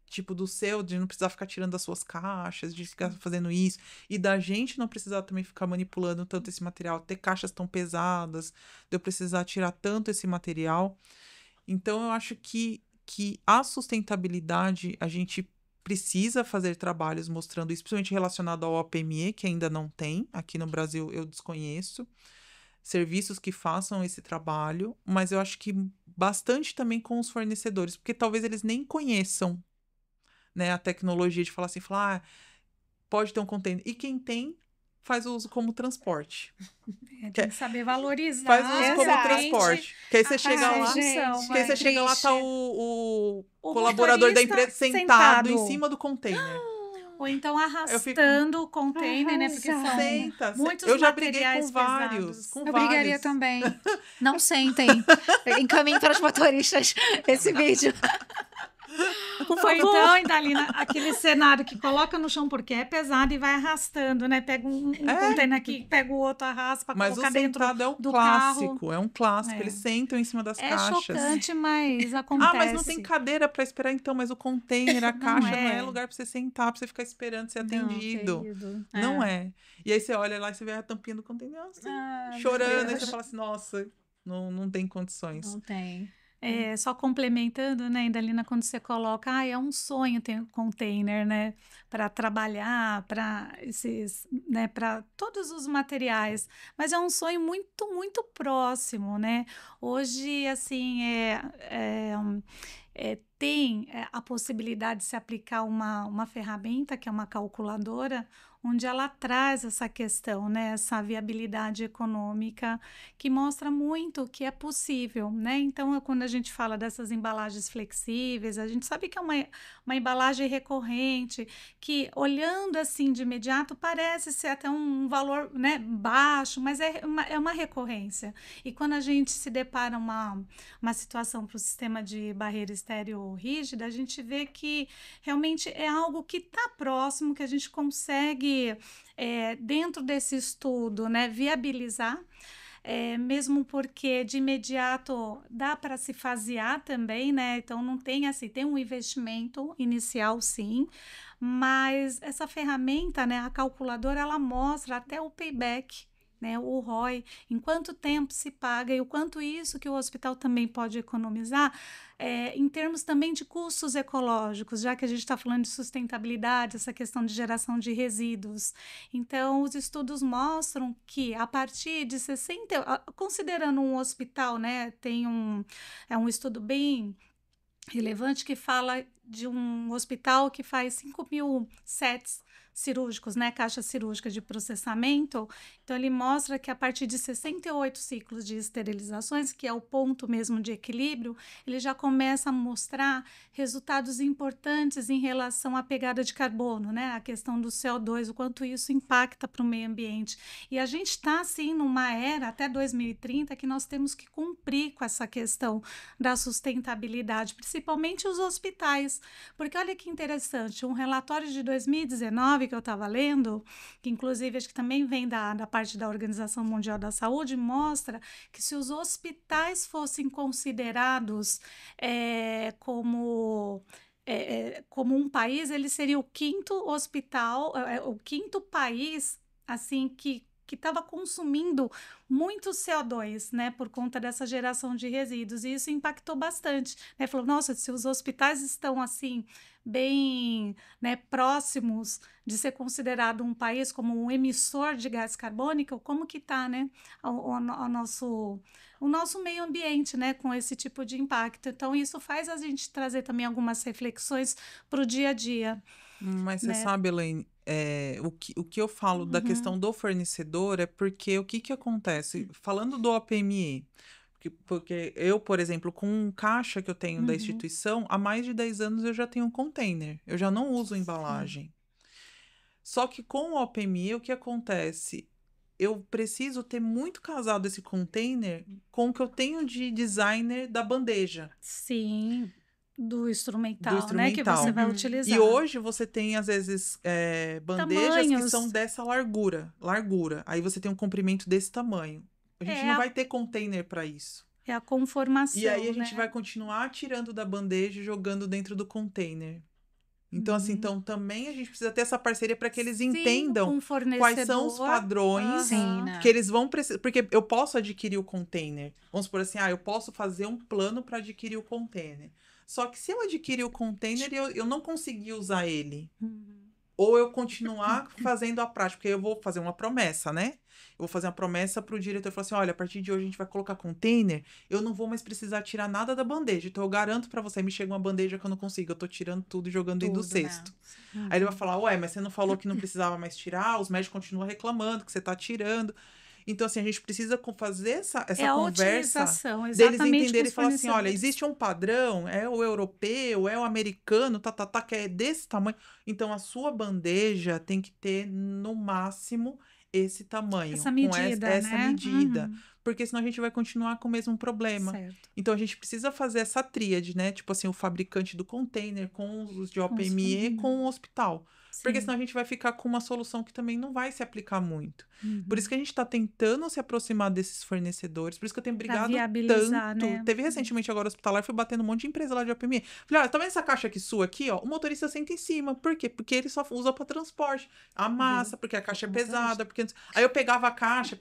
Tipo, de não precisar ficar tirando as suas caixas, de ficar fazendo isso. E da gente não precisar também ficar manipulando tanto esse material, ter caixas tão pesadas, de eu precisar tirar tanto esse material. Então, eu acho que a sustentabilidade, a gente precisa fazer trabalhos mostrando isso, principalmente relacionado ao OPME, que ainda não tem. Aqui no Brasil, eu desconheço. Serviços que façam esse trabalho, mas eu acho que bastante também com os fornecedores, porque talvez eles nem conheçam, né, a tecnologia de falar, pode ter um container. E quem tem, faz uso como transporte. Tem que saber valorizar. Faz uso como transporte. Que aí você chega lá, tá o colaborador da empresa sentado em cima do container. Ou então arrastando o container, né? Porque são muitos eu já briguei com materiais vários. pesados. Eu brigaria também. Não sentem. Encaminhe para os motoristas esse vídeo. Por favor. Então, Idalina, aquele cenário que coloca no chão porque é pesado e vai arrastando, né? Pega um container aqui, pega o outro, arrasta para colocar dentro do carro. É um clássico. Eles sentam em cima das caixas. É chocante, mas acontece. Mas não tem cadeira para esperar então, mas o container, a caixa não é lugar para você sentar, para você ficar esperando ser atendido. Não é. E aí você olha lá e você vê a tampinha do container chorando, e você fala assim, nossa, não tem condições. Não tem. Só complementando, né, Idalina, quando você coloca, é um sonho ter um container, né, para trabalhar, para esses, né, para todos os materiais, mas é um sonho muito, muito próximo, né? Hoje, assim, tem a possibilidade de se aplicar uma ferramenta, que é uma calculadora, onde ela traz essa questão, né, essa viabilidade econômica, que mostra muito que é possível, né? Então, quando a gente fala dessas embalagens flexíveis, a gente sabe que é uma embalagem recorrente, que olhando assim de imediato parece ser até um valor, né, baixo, mas é uma recorrência. E quando a gente se depara uma situação para o sistema de barreira estéreo rígida, a gente vê que realmente é algo que está próximo, que a gente consegue dentro desse estudo, né, viabilizar, mesmo porque de imediato dá para se fasear também, né? Então não tem assim, tem um investimento inicial sim, mas essa ferramenta, né, a calculadora, ela mostra até o payback, né, o ROI, em quanto tempo se paga e o quanto isso que o hospital também pode economizar, em termos também de custos ecológicos, já que a gente está falando de sustentabilidade, essa questão de geração de resíduos. Então, os estudos mostram que a partir de 60, considerando um hospital, né, tem um estudo bem relevante que fala de um hospital que faz 5.000 sets cirúrgicos, né, caixa cirúrgica de processamento. Então, ele mostra que a partir de 68 ciclos de esterilizações, que é o ponto mesmo de equilíbrio, ele já começa a mostrar resultados importantes em relação à pegada de carbono, né, a questão do CO2, o quanto isso impacta para o meio ambiente. E a gente está, assim, numa era, até 2030, que nós temos que cumprir com essa questão da sustentabilidade, principalmente os hospitais. Porque olha que interessante, um relatório de 2019 que eu estava lendo, que inclusive acho que também vem da parte da Organização Mundial da Saúde, mostra que se os hospitais fossem considerados como um país, ele seria o quinto hospital, o quinto país assim que estava consumindo muito CO2, né, por conta dessa geração de resíduos, e isso impactou bastante, né, falou, nossa, se os hospitais estão assim, bem, né, próximos de ser considerado um país como um emissor de gás carbônico, como que está, né, o nosso meio ambiente, né, com esse tipo de impacto. Então, isso faz a gente trazer também algumas reflexões para o dia a dia. Mas você Né? sabe, Elaine, o que eu falo da questão do fornecedor é porque o que acontece? Falando do OPME, porque eu, por exemplo, com um caixa que eu tenho da instituição, há mais de 10 anos eu já tenho um container, eu já não uso embalagem. Só que com o OPME, o que acontece? Eu preciso ter muito casado esse container com o que eu tenho de designer da bandeja. Sim, do instrumental, Do né, que você instrumental. vai Uhum. utilizar. E hoje você tem, às vezes, bandejas que Tamanhos. são dessa largura. Aí você tem um comprimento desse tamanho. A gente É não a- vai ter container para isso. É a conformação, E aí a gente né? vai continuar tirando da bandeja e jogando dentro do container. Então, assim, também a gente precisa ter essa parceria para que eles Sim, entendam com o quais são os fornecedor. padrões Sim, né? que eles vão precisar. Porque eu posso adquirir o container. Vamos supor assim, eu posso fazer um plano para adquirir o container. Só que se eu adquirir o container e eu não conseguir usar ele, ou eu continuar fazendo a prática, porque eu vou fazer uma promessa, né? Eu vou fazer uma promessa para o diretor e falar assim: olha, a partir de hoje a gente vai colocar container, eu não vou mais precisar tirar nada da bandeja. Então eu garanto para você, me chega uma bandeja que eu não consigo, eu tô tirando tudo e jogando dentro do Tudo, né? cesto. Aí ele vai falar: ué, mas você não falou que não precisava mais tirar, os médicos continuam reclamando que você tá tirando. Então, assim, a gente precisa fazer essa É a conversa utilização, deles exatamente, com entenderem os e falar assim: olha, fornecedores. existe um padrão, é o europeu, é o americano, que é desse tamanho. Então, a sua bandeja tem que ter, no máximo, esse tamanho, Essa com medida, essa né? medida. Porque senão a gente vai continuar com o mesmo problema. Certo. Então, a gente precisa fazer essa tríade, né? Tipo assim, o fabricante do container com os de OPME com o hospital. Porque Sim. senão a gente vai ficar com uma solução que também não vai se aplicar muito. Por isso que a gente está tentando se aproximar desses fornecedores. Por isso que eu tenho Pra brigado viabilizar, tanto. né? Teve recentemente agora hospitalar, fui batendo um monte de empresa lá de OPME. Falei, olha, tá vendo essa caixa aqui sua aqui, ó? O motorista senta em cima. Por quê? Porque ele só usa para transporte. A massa, porque a caixa é pesada. Porque... Aí eu pegava a caixa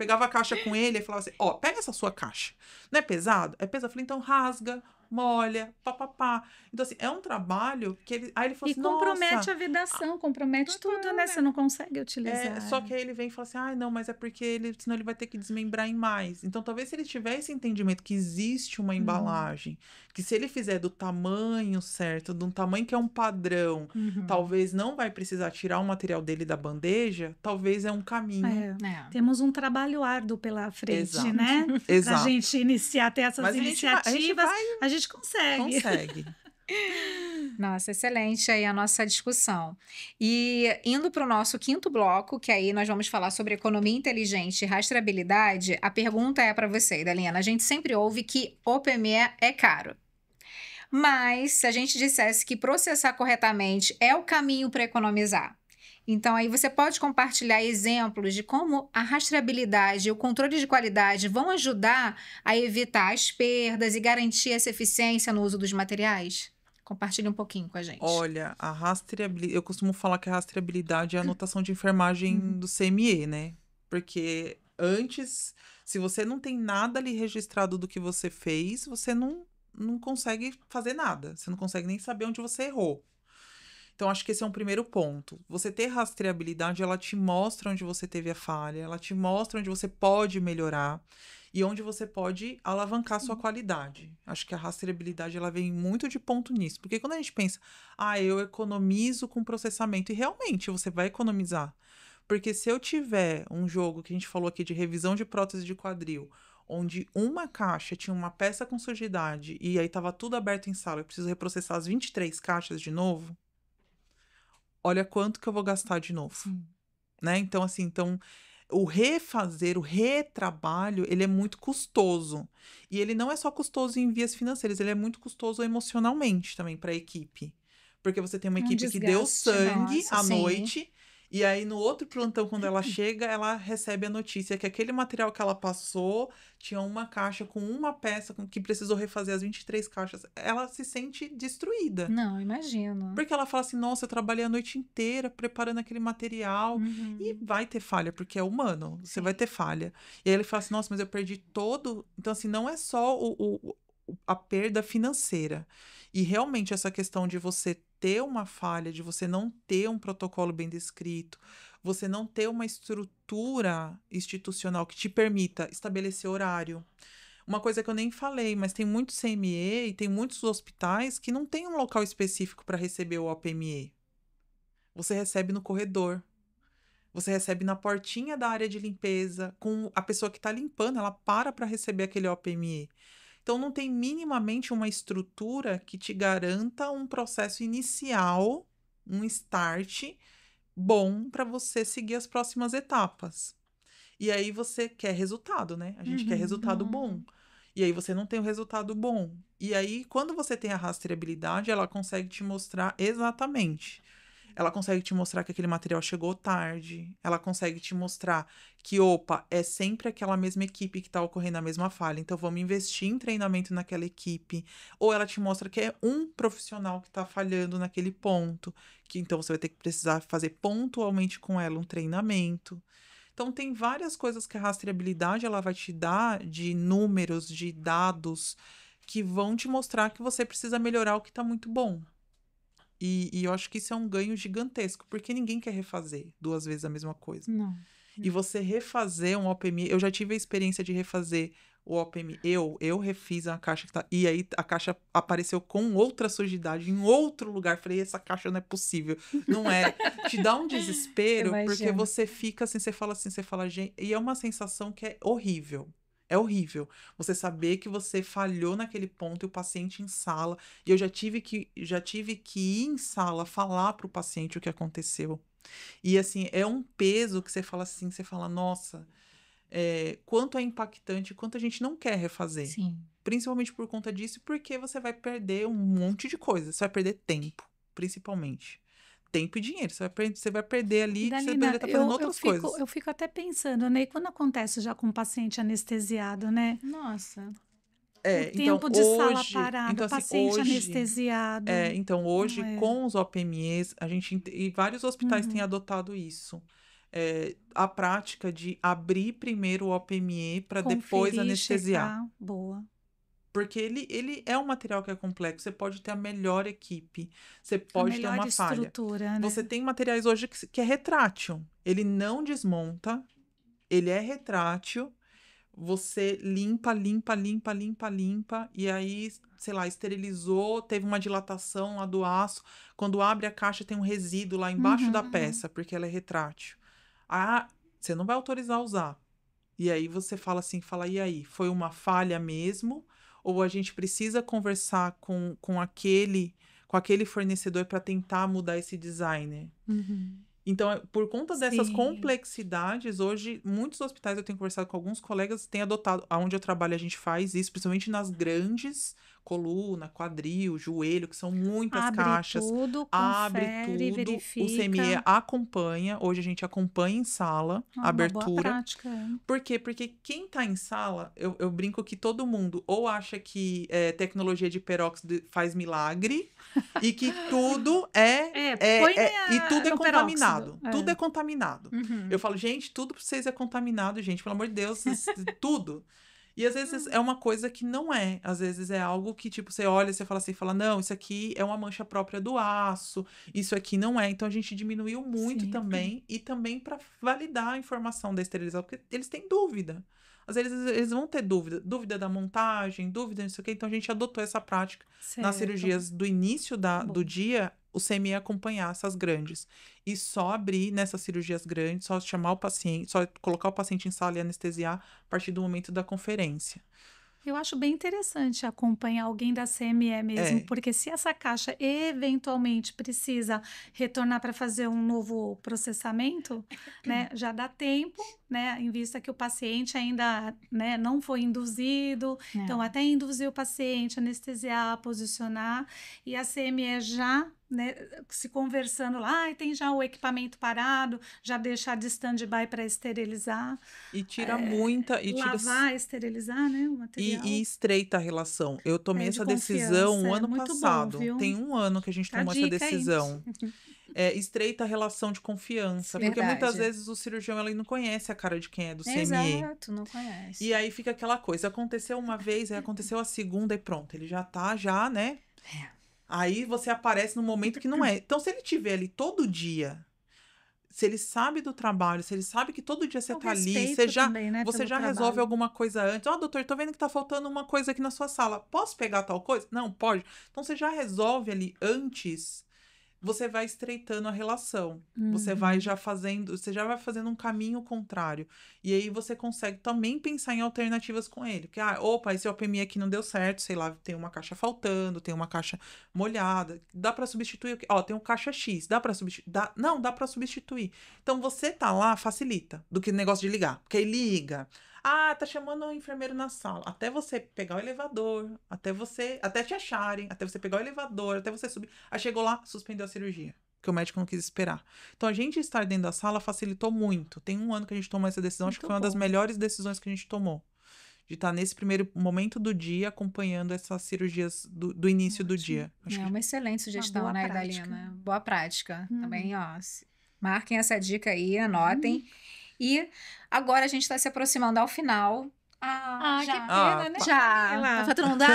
com ele e falava assim, ó, pega essa sua caixa. Não é pesado? É pesado. Eu falei, então rasga, molha, papapá. Então, assim, é um trabalho que ele... Aí ele falou E assim, compromete nossa... a vedação, compromete tudo, né? Você não consegue utilizar. Só que aí ele vem e fala assim, não, mas é porque senão ele vai ter que desmembrar em mais. Então, talvez se ele tiver esse entendimento que existe uma embalagem, que se ele fizer do tamanho certo, de um tamanho que é um padrão, talvez não vai precisar tirar o material dele da bandeja, talvez é um caminho. Temos um trabalho árduo pela frente, Exato. né? Pra gente iniciar até essas Mas iniciativas, a gente consegue. Consegue. Nossa, excelente aí a nossa discussão. E indo para o nosso quinto bloco, que aí nós vamos falar sobre economia inteligente e rastreabilidade, a pergunta é para você, Idalina. A gente sempre ouve que OPME é caro. Mas se a gente dissesse que processar corretamente é o caminho para economizar, então aí você pode compartilhar exemplos de como a rastreabilidade e o controle de qualidade vão ajudar a evitar as perdas e garantir essa eficiência no uso dos materiais? Compartilhe um pouquinho com a gente. Olha, a rastreabilidade... Eu costumo falar que a rastreabilidade é a anotação de enfermagem do CME, né? Porque antes, se você não tem nada ali registrado do que você fez, você não consegue fazer nada. Você não consegue nem saber onde você errou. Então, acho que esse é um primeiro ponto. Você ter rastreabilidade, ela te mostra onde você teve a falha, ela te mostra onde você pode melhorar e onde você pode alavancar a sua Sim. qualidade. Acho que a rastreabilidade, ela vem muito de ponto nisso. Porque quando a gente pensa, eu economizo com processamento, e realmente você vai economizar. Porque se eu tiver um jogo que a gente falou aqui de revisão de prótese de quadril, onde uma caixa tinha uma peça com sujidade e aí estava tudo aberto em sala, eu preciso reprocessar as 23 caixas de novo, olha quanto que eu vou gastar de novo, Sim. né? Então, assim, o refazer, o retrabalho, ele é muito custoso. E ele não é só custoso em vias financeiras, ele é muito custoso emocionalmente também para a equipe. Porque você tem uma É um equipe que deu desgaste, sangue nossa, à sim. noite, e aí no outro plantão, quando ela chega, ela recebe a notícia que aquele material que ela passou tinha uma caixa com uma peça que precisou refazer as 23 caixas. Ela se sente destruída. Não, imagino. Porque ela fala assim, nossa, eu trabalhei a noite inteira preparando aquele material. E Uhum. vai ter falha, porque é humano, você vai Sim. ter falha. E aí ele fala assim, nossa, mas eu perdi todo. Então, assim, não é só a perda financeira. E realmente essa questão de você ter uma falha, de você não ter um protocolo bem descrito, você não ter uma estrutura institucional que te permita estabelecer horário. Uma coisa que eu nem falei, mas tem muito CME e tem muitos hospitais que não tem um local específico para receber o OPME. Você recebe no corredor. Você recebe na portinha da área de limpeza, com a pessoa que está limpando, ela para receber aquele OPME. Então, não tem minimamente uma estrutura que te garanta um processo inicial, um start bom para você seguir as próximas etapas. E aí você quer resultado, né? A gente quer resultado bom. Uhum. E aí você não tem o resultado bom. E aí, quando você tem a rastreabilidade, ela consegue te mostrar exatamente. Ela consegue te mostrar que aquele material chegou tarde. Ela consegue te mostrar que, opa, é sempre aquela mesma equipe que está ocorrendo a mesma falha. Então, vamos investir em treinamento naquela equipe. Ou ela te mostra que é um profissional que está falhando naquele ponto. Que então você vai ter que precisar fazer pontualmente com ela um treinamento. Então, tem várias coisas que a rastreabilidade ela vai te dar de números, de dados, que vão te mostrar que você precisa melhorar o que está muito bom. E eu acho que isso é um ganho gigantesco, porque ninguém quer refazer 2 vezes a mesma coisa. Não. E você refazer um OPMI, eu já tive a experiência de refazer o OPMI, eu refiz a caixa que tá, e aí a caixa apareceu com outra sujidade em outro lugar. Falei, essa caixa não é possível. Não é. Te dá um desespero, porque Imagino. você fica assim, você fala, gente, e é uma sensação que é horrível. É horrível. Você saber que você falhou naquele ponto e o paciente em sala. E eu já tive que ir em sala falar para o paciente o que aconteceu. E assim, é um peso que você fala assim, você fala, nossa, quanto é impactante, quanto a gente não quer refazer. Sim. Principalmente por conta disso, porque você vai perder um monte de coisa. Você vai perder tempo, principalmente. Tempo e dinheiro. Você vai perder ali, que você Dalina, poderia estar fazendo outras coisas. eu fico até pensando, né? E quando acontece já com um paciente anestesiado, né? Nossa. O Então tempo de sala hoje, parada, então o assim, paciente hoje, anestesiado. então Não hoje é? com os OPMEs, a gente e vários hospitais têm Uhum. adotado isso. A prática de abrir primeiro o OPME para depois Conferir, anestesiar. checar. Boa. Porque ele é um material que é complexo. Você pode ter a melhor equipe, você A pode ter melhor uma falha. estrutura, Você né? tem materiais hoje que é retrátil. Ele não desmonta, ele é retrátil. Você limpa, limpa, limpa, limpa, limpa, e aí, sei lá, esterilizou, teve uma dilatação lá do aço. Quando abre a caixa, tem um resíduo lá embaixo da Uhum. peça, porque ela é retrátil. Ah, você não vai autorizar a usar. E aí você fala assim, e aí, foi uma falha mesmo? Ou a gente precisa conversar com aquele fornecedor para tentar mudar esse designer? Uhum. Então, por conta dessas Sim. complexidades, hoje, muitos hospitais, eu tenho conversado com alguns colegas, têm adotado, aonde eu trabalho, a gente faz isso, principalmente nas grandes, coluna, quadril, joelho, que são muitas Abre caixas, tudo, abre confere, tudo, o CME verifica. acompanha, hoje a gente acompanha em sala, É a uma boa abertura. prática. Por quê? Porque quem tá em sala, eu brinco que todo mundo ou acha que tecnologia de peróxido faz milagre e que tudo Põe e tudo é no peróxido. contaminado. Tudo é contaminado. Eu Uhum. falo, gente, tudo pra vocês é contaminado, gente, pelo amor de Deus, tudo. E às vezes é uma coisa que não é. Às vezes é algo que, tipo, você olha e você fala assim, fala, não, isso aqui é uma mancha própria do aço, isso aqui não é. Então a gente diminuiu muito Sim. também, e também para validar a informação da esterilização, porque eles têm dúvida. Às vezes eles vão ter dúvida da montagem, dúvida não sei o quê. Então a gente adotou essa prática nas Certo. cirurgias do início do Bom. dia, o CME acompanhar essas grandes. E só abrir nessas cirurgias grandes, só chamar o paciente, só colocar o paciente em sala e anestesiar a partir do momento da conferência. Eu acho bem interessante acompanhar alguém da CME mesmo, É. porque se essa caixa eventualmente precisa retornar para fazer um novo processamento, né, já dá tempo, né, em vista que o paciente ainda, né, não foi induzido, então até induzir o paciente, anestesiar, posicionar, e a CME já, né, se conversando lá, tem já o equipamento parado, já deixar de stand-by para esterilizar. E tira muita. E tira. Lavar, esterilizar, né, o material. E estreita a relação. Eu tomei É, de essa decisão confiança, o é ano muito bom, passado. viu? Tem um ano que a gente Tá a tomou essa dica aí. decisão. Estreita a relação de confiança. Porque muitas Verdade. vezes o cirurgião ele não conhece a cara de quem é do CME. Exato, não conhece. E aí fica aquela coisa. Aconteceu uma vez, aí aconteceu a segunda e pronto. Ele já tá, já, né? Aí você aparece num momento que não é. Então, se ele tiver ali todo dia, se ele sabe do trabalho, se ele sabe que todo dia você O tá ali, respeito também, né, você pelo já resolve trabalho. alguma coisa antes. Ó, doutor, tô vendo que tá faltando uma coisa aqui na sua sala. Posso pegar tal coisa? Não, pode. Então, você já resolve ali antes, você vai estreitando a relação. Você vai já fazendo, você já vai fazendo um caminho contrário. E aí você consegue também pensar em alternativas com ele. Porque, opa, esse OPMI aqui não deu certo, sei lá, tem uma caixa faltando, tem uma caixa molhada. Dá pra substituir o quê? Ó, tem um caixa X, dá pra substituir? Não, dá pra substituir. Então você tá lá, facilita, do que o negócio de ligar. Porque aí liga. Tá chamando o enfermeiro na sala. Até você pegar o elevador, até te acharem, até você pegar o elevador, até você subir. Aí chegou lá, suspendeu a cirurgia, porque o médico não quis esperar. Então a gente estar dentro da sala facilitou muito. Tem um ano que a gente tomou essa decisão, acho que Muito foi uma das bom. melhores decisões que a gente tomou. De estar nesse primeiro momento do dia acompanhando essas cirurgias do início do dia. Acho É que uma excelente sugestão, boa né, prática. Idalina? Boa prática. Também, ó, marquem essa dica aí, anotem. E agora a gente está se aproximando ao final. Que Já. pena, né, Já. Camila? Tá todo mundo.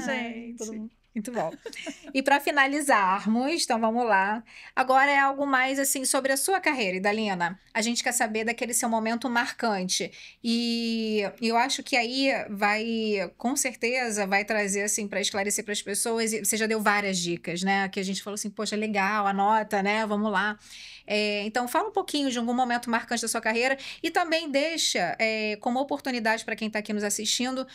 Gente. Todo mundo. Muito bom. E para finalizarmos, então vamos lá. Agora é algo mais assim sobre a sua carreira, Idalina. A gente quer saber daquele seu momento marcante. E eu acho que aí vai, com certeza, vai trazer assim para esclarecer para as pessoas. E você já deu várias dicas, né? Que a gente falou assim, poxa, legal, anota, né? Vamos lá. Então, fala um pouquinho de algum momento marcante da sua carreira e também deixa como oportunidade para quem está aqui nos assistindo.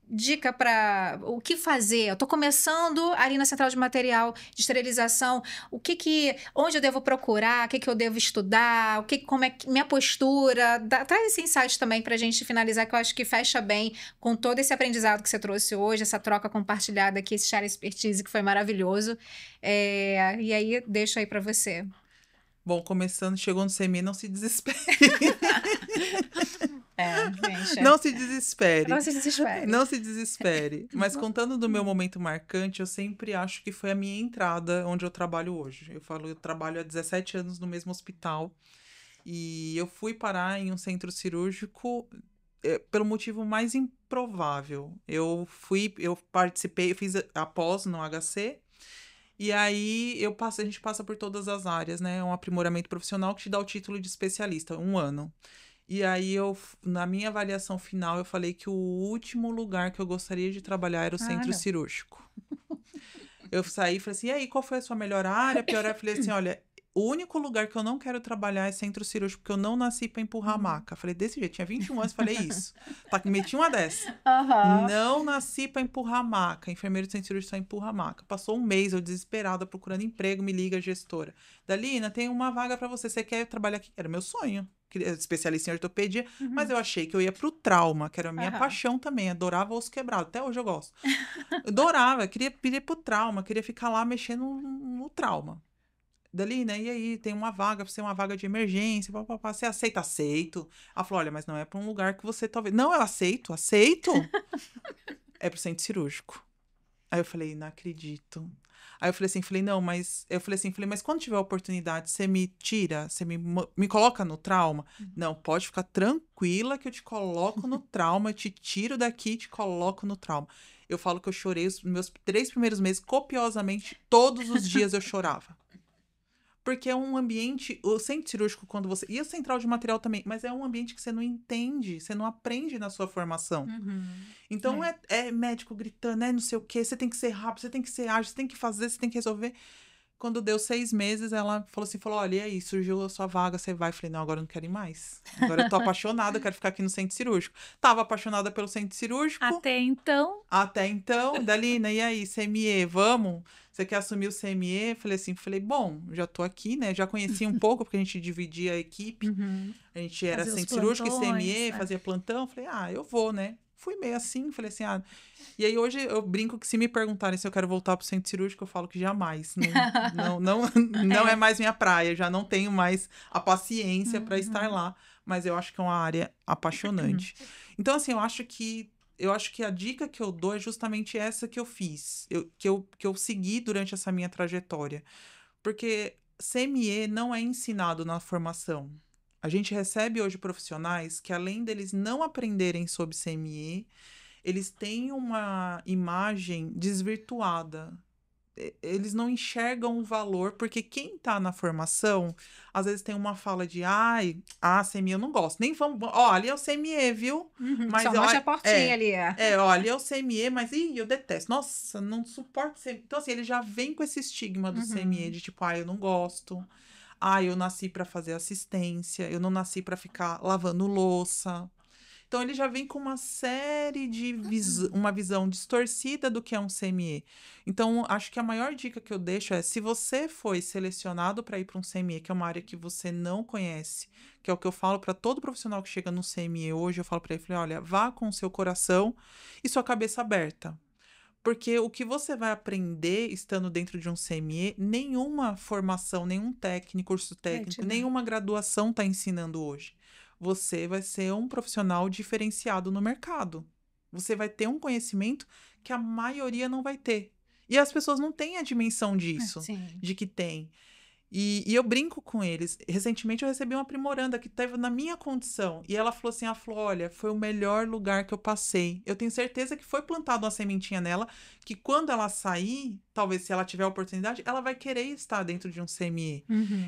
Dica para o que fazer. Eu estou começando ali na central de material de esterilização. Onde eu devo procurar? O que eu devo estudar? Como é minha postura? Traz esse insight também para a gente finalizar, que eu acho que fecha bem com todo esse aprendizado que você trouxe hoje, essa troca compartilhada aqui, esse share expertise que foi maravilhoso. E aí, deixo aí para você. Bom, começando, chegou no CME, não se desespere. Gente. Não se desespere. Não se desespere. Não se desespere. Mas contando do meu momento marcante, eu sempre acho que foi a minha entrada onde eu trabalho hoje. Eu trabalho há 17 anos no mesmo hospital. E eu fui parar em um centro cirúrgico pelo motivo mais improvável. Eu participei, eu fiz a pós no HC. E aí a gente passa por todas as áreas, né? É um aprimoramento profissional que te dá o título de especialista, 1 ano. E aí na minha avaliação final, eu falei que o último lugar que eu gostaria de trabalhar era o centro cirúrgico. Eu saí e falei assim, e aí, qual foi a sua melhor área? Pior área? Eu falei assim, olha, o único lugar que eu não quero trabalhar é centro cirúrgico, porque eu não nasci pra empurrar a maca. Falei, desse jeito, tinha 21 anos, falei isso. Meti uma dessa. Não nasci pra empurrar a maca. Enfermeiro de centro cirúrgico só empurra a maca. Passou um mês, eu desesperada, procurando emprego, me liga a gestora. Dalina, tem uma vaga pra você, você quer trabalhar aqui? Era meu sonho. Especialista em ortopedia, mas eu achei que eu ia pro trauma, que era a minha paixão também. Adorava osso quebrado, até hoje eu gosto. Eu adorava, queria ir pro trauma, queria ficar lá mexendo no trauma. Dalina, e aí, tem uma vaga, pra ser uma vaga de emergência, papapá, você aceita? Aceito. Ela falou, olha, mas não é pra um lugar que você talvez... Não, eu aceito. É pro centro cirúrgico. Aí eu falei, não acredito. Aí eu falei, não, mas... Eu falei, mas quando tiver oportunidade, você me tira? Você me coloca no trauma? Não, pode ficar tranquila que eu te coloco no trauma, eu te tiro daqui e te coloco no trauma. Eu falo que eu chorei os meus 3 primeiros meses copiosamente, todos os dias eu chorava. Porque é um ambiente, o centro cirúrgico, quando você... E o central de material também, mas é um ambiente que você não entende, você não aprende na sua formação. Então, é médico gritando, não sei o quê, você tem que ser rápido, você tem que ser ágil, você tem que fazer, você tem que resolver. Quando deu 6 meses, ela falou, olha, e aí, surgiu a sua vaga, você vai? Eu falei, não, agora eu não quero ir mais. Agora eu tô apaixonada, eu quero ficar aqui no centro cirúrgico. Tava apaixonada pelo centro cirúrgico. Até então, Dalina, e aí, CME, vamos? Você quer assumir o CME? Falei, bom, já tô aqui, né? Já conheci um pouco, porque a gente dividia a equipe. A gente era Fazia os centro cirúrgico e plantões, CME, fazia plantão. Falei, eu vou, né? Fui meio assim, falei assim, E aí hoje eu brinco que se me perguntarem se eu quero voltar pro centro cirúrgico, eu falo que jamais. Não é mais minha praia, já não tenho mais a paciência para estar lá. Mas eu acho que é uma área apaixonante. Então, assim, eu acho que a dica que eu dou é justamente essa que eu fiz, que eu segui durante essa minha trajetória. Porque CME não é ensinado na formação. A gente recebe hoje profissionais que, além deles não aprenderem sobre CME, eles têm uma imagem desvirtuada. Eles não enxergam o valor, porque quem está na formação, às vezes tem uma fala de, CME eu não gosto, nem vamos, ali é o CME, viu? Mas só mostra a portinha ali. Ali é o CME, mas eu detesto, nossa, não suporto CME. Então, assim, ele já vem com esse estigma do CME, de tipo, eu não gosto, eu nasci para fazer assistência, eu não nasci para ficar lavando louça. Então, ele já vem com uma série de uma visão distorcida do que é um CME. Então, acho que a maior dica que eu deixo é, se você foi selecionado para ir para um CME, que é uma área que você não conhece, que é o que eu falo para todo profissional que chega no CME hoje, eu falo para ele, olha, vá com o seu coração e sua cabeça aberta. Porque o que você vai aprender estando dentro de um CME, nenhuma formação, nenhum curso técnico, nenhuma graduação está ensinando hoje. Você vai ser um profissional diferenciado no mercado. Você vai ter um conhecimento que a maioria não vai ter. E as pessoas não têm a dimensão disso, de que tem. E eu brinco com eles. Recentemente eu recebi uma aprimoranda que esteve na minha condição. E ela falou assim, olha, foi o melhor lugar que eu passei. Eu tenho certeza que foi plantada uma sementinha nela, que quando ela sair, talvez se ela tiver a oportunidade, ela vai querer estar dentro de um CME.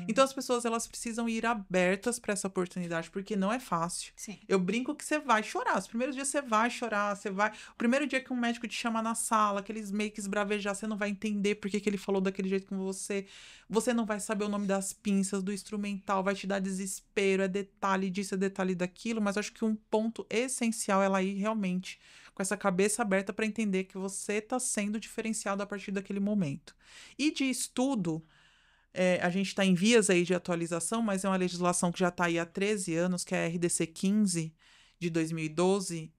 Então as pessoas, elas precisam ir abertas para essa oportunidade, porque não é fácil. Eu brinco que você vai chorar. Os primeiros dias você vai chorar, o primeiro dia que um médico te chama na sala, aqueles meio que esbravejar, você não vai entender por que ele falou daquele jeito com você. Você não vai saber o nome das pinças, do instrumental, vai te dar desespero, é detalhe disso, é detalhe daquilo, mas acho que um ponto essencial é ela ir realmente com essa cabeça aberta para entender que você está sendo diferenciado a partir daquele momento. E de estudo, a gente está em vias aí de atualização, mas é uma legislação que já está aí há 13 anos, que é a RDC 15 de 2012,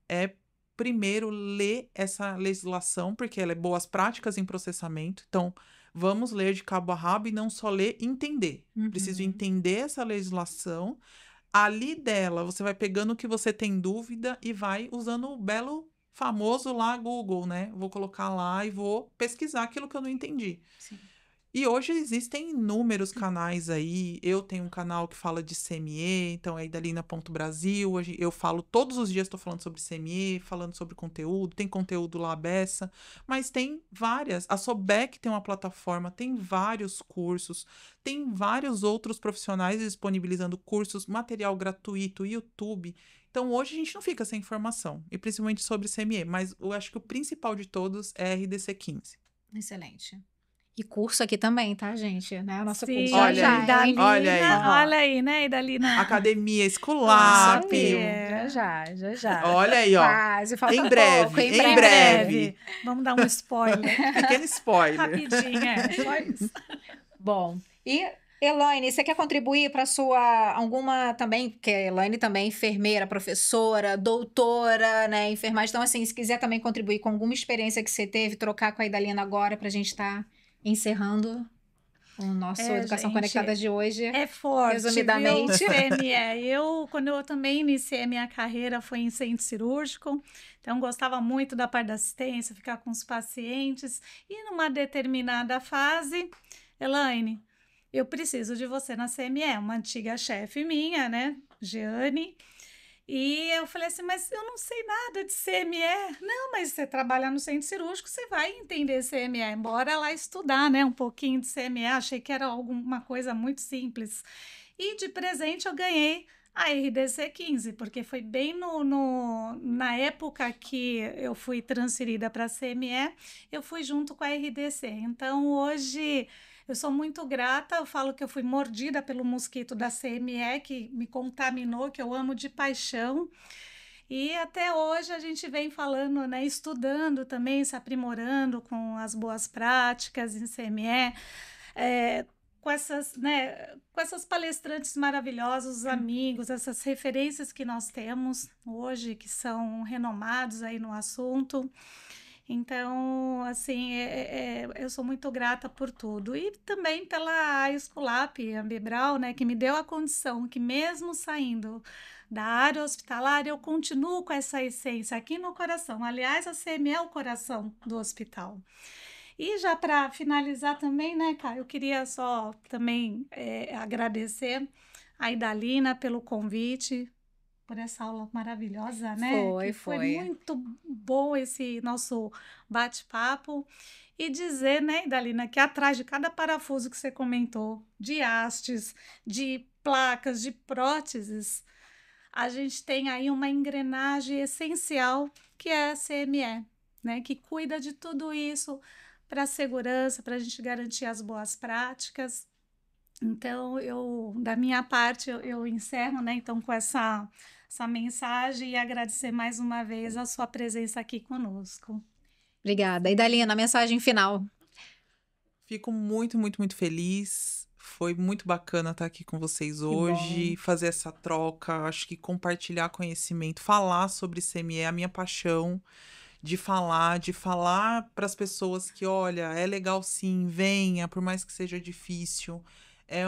primeiro ler essa legislação, porque ela é boas práticas em processamento, então vamos ler de cabo a rabo e não só ler, entender. Preciso entender essa legislação. Ali dela, você vai pegando o que você tem dúvida e vai usando o belo famoso lá Google, né? Vou colocar lá e vou pesquisar aquilo que eu não entendi. E hoje existem inúmeros canais aí. Eu tenho um canal que fala de CME, então é Idalina.Brasil. Eu falo todos os dias, estou falando sobre CME, falando sobre conteúdo. Tem conteúdo lá beça, mas tem várias. A Sobec tem uma plataforma, tem vários cursos, tem vários outros profissionais disponibilizando cursos, material gratuito, YouTube. Então, hoje a gente não fica sem informação, e principalmente sobre CME, mas eu acho que o principal de todos é a RDC 15. Excelente. E curso aqui também, tá, gente? Né? Nosso curso olha olha aí, né, Idalina? Academia Esculap. Já. Olha aí, ó. Quase, falta em breve. Vamos dar um spoiler. Pequeno spoiler. Rapidinho, só isso. Bom, e Elaine, você quer contribuir para sua alguma também, porque a Elaine também é enfermeira, professora, doutora, né, enfermagem. Então, assim, se quiser também contribuir com alguma experiência que você teve, trocar com a Idalina agora para a gente estar encerrando. O nosso Educação Conectada de hoje, é forte, resumidamente. Viu, CME. Quando eu também iniciei a minha carreira, foi em centro cirúrgico, então gostava muito da parte da assistência, ficar com os pacientes, e numa determinada fase, Elaine, eu preciso de você na CME, uma antiga chefe minha, né, Jeane, e eu falei assim, mas eu não sei nada de CME. Não, mas você trabalha no centro cirúrgico, você vai entender CME. Bora lá estudar, né, um pouquinho de CME. Achei que era alguma coisa muito simples. E de presente eu ganhei a RDC 15, porque foi bem na época que eu fui transferida para a CME, eu fui junto com a RDC. Então, hoje... eu sou muito grata, eu falo que eu fui mordida pelo mosquito da CME, que me contaminou, que eu amo de paixão. E até hoje a gente vem falando, né, estudando também, se aprimorando com as boas práticas em CME, com essas palestrantes maravilhosos, amigos, essas referências que nós temos hoje, que são renomados aí no assunto. Então, assim, eu sou muito grata por tudo. E também pela Esculap, Ambibral, né, que me deu a condição que mesmo saindo da área hospitalar, eu continuo com essa essência aqui no coração. Aliás, a CME é o coração do hospital. E já para finalizar também, né, Caio, eu queria só também agradecer a Idalina pelo convite, por essa aula maravilhosa, né? Foi muito bom esse nosso bate-papo. E dizer, né, Idalina, que atrás de cada parafuso que você comentou, de hastes, de placas, de próteses, a gente tem aí uma engrenagem essencial que é a CME, né? Que cuida de tudo isso para a segurança, para a gente garantir as boas práticas. Então, da minha parte, eu encerro, né, então, com essa mensagem e agradecer mais uma vez a sua presença aqui conosco. Obrigada. Idalina, a mensagem final. Fico muito, muito, muito feliz. Foi muito bacana estar aqui com vocês hoje, fazer essa troca. Acho que compartilhar conhecimento, falar sobre CME é a minha paixão. De falar para as pessoas que, olha, é legal sim, venha, por mais que seja difícil. É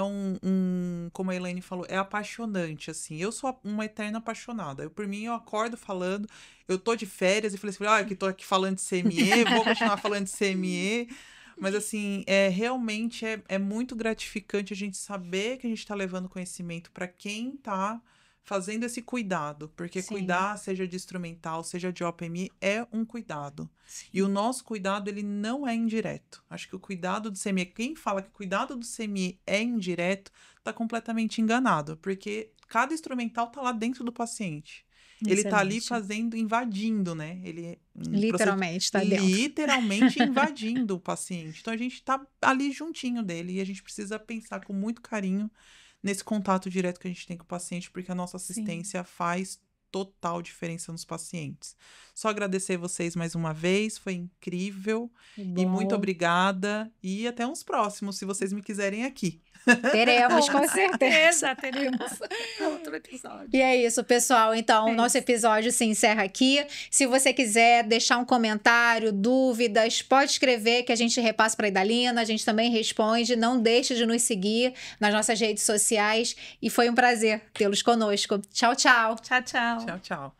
como a Elaine falou, é apaixonante, assim. Eu sou uma eterna apaixonada. Por mim, eu acordo falando, eu tô de férias e falei assim, olha, que tô aqui falando de CME, vou continuar falando de CME. Mas, assim, realmente é muito gratificante a gente saber que a gente tá levando conhecimento para quem tá fazendo esse cuidado, porque cuidar, seja de instrumental, seja de OPMI, é um cuidado. Sim. E o nosso cuidado, ele não é indireto. Acho que o cuidado do CME, quem fala que o cuidado do CME é indireto, está completamente enganado, porque cada instrumental está lá dentro do paciente. Excelente. Ele está ali invadindo, né? Ele literalmente está dentro. Literalmente invadindo o paciente. Então, a gente está ali juntinho dele e a gente precisa pensar com muito carinho nesse contato direto que a gente tem com o paciente, porque a nossa assistência faz total diferença nos pacientes. Só agradecer vocês mais uma vez, foi incrível. E muito obrigada. E até uns próximos, se vocês me quiserem aqui. Teremos, com certeza. Teremos outro episódio. E é isso, pessoal. Então, o nosso episódio se encerra aqui. Se você quiser deixar um comentário, dúvidas, pode escrever que a gente repassa para a Idalina, a gente também responde. Não deixe de nos seguir nas nossas redes sociais. E foi um prazer tê-los conosco. Tchau, tchau. Tchau, tchau. Tchau, tchau.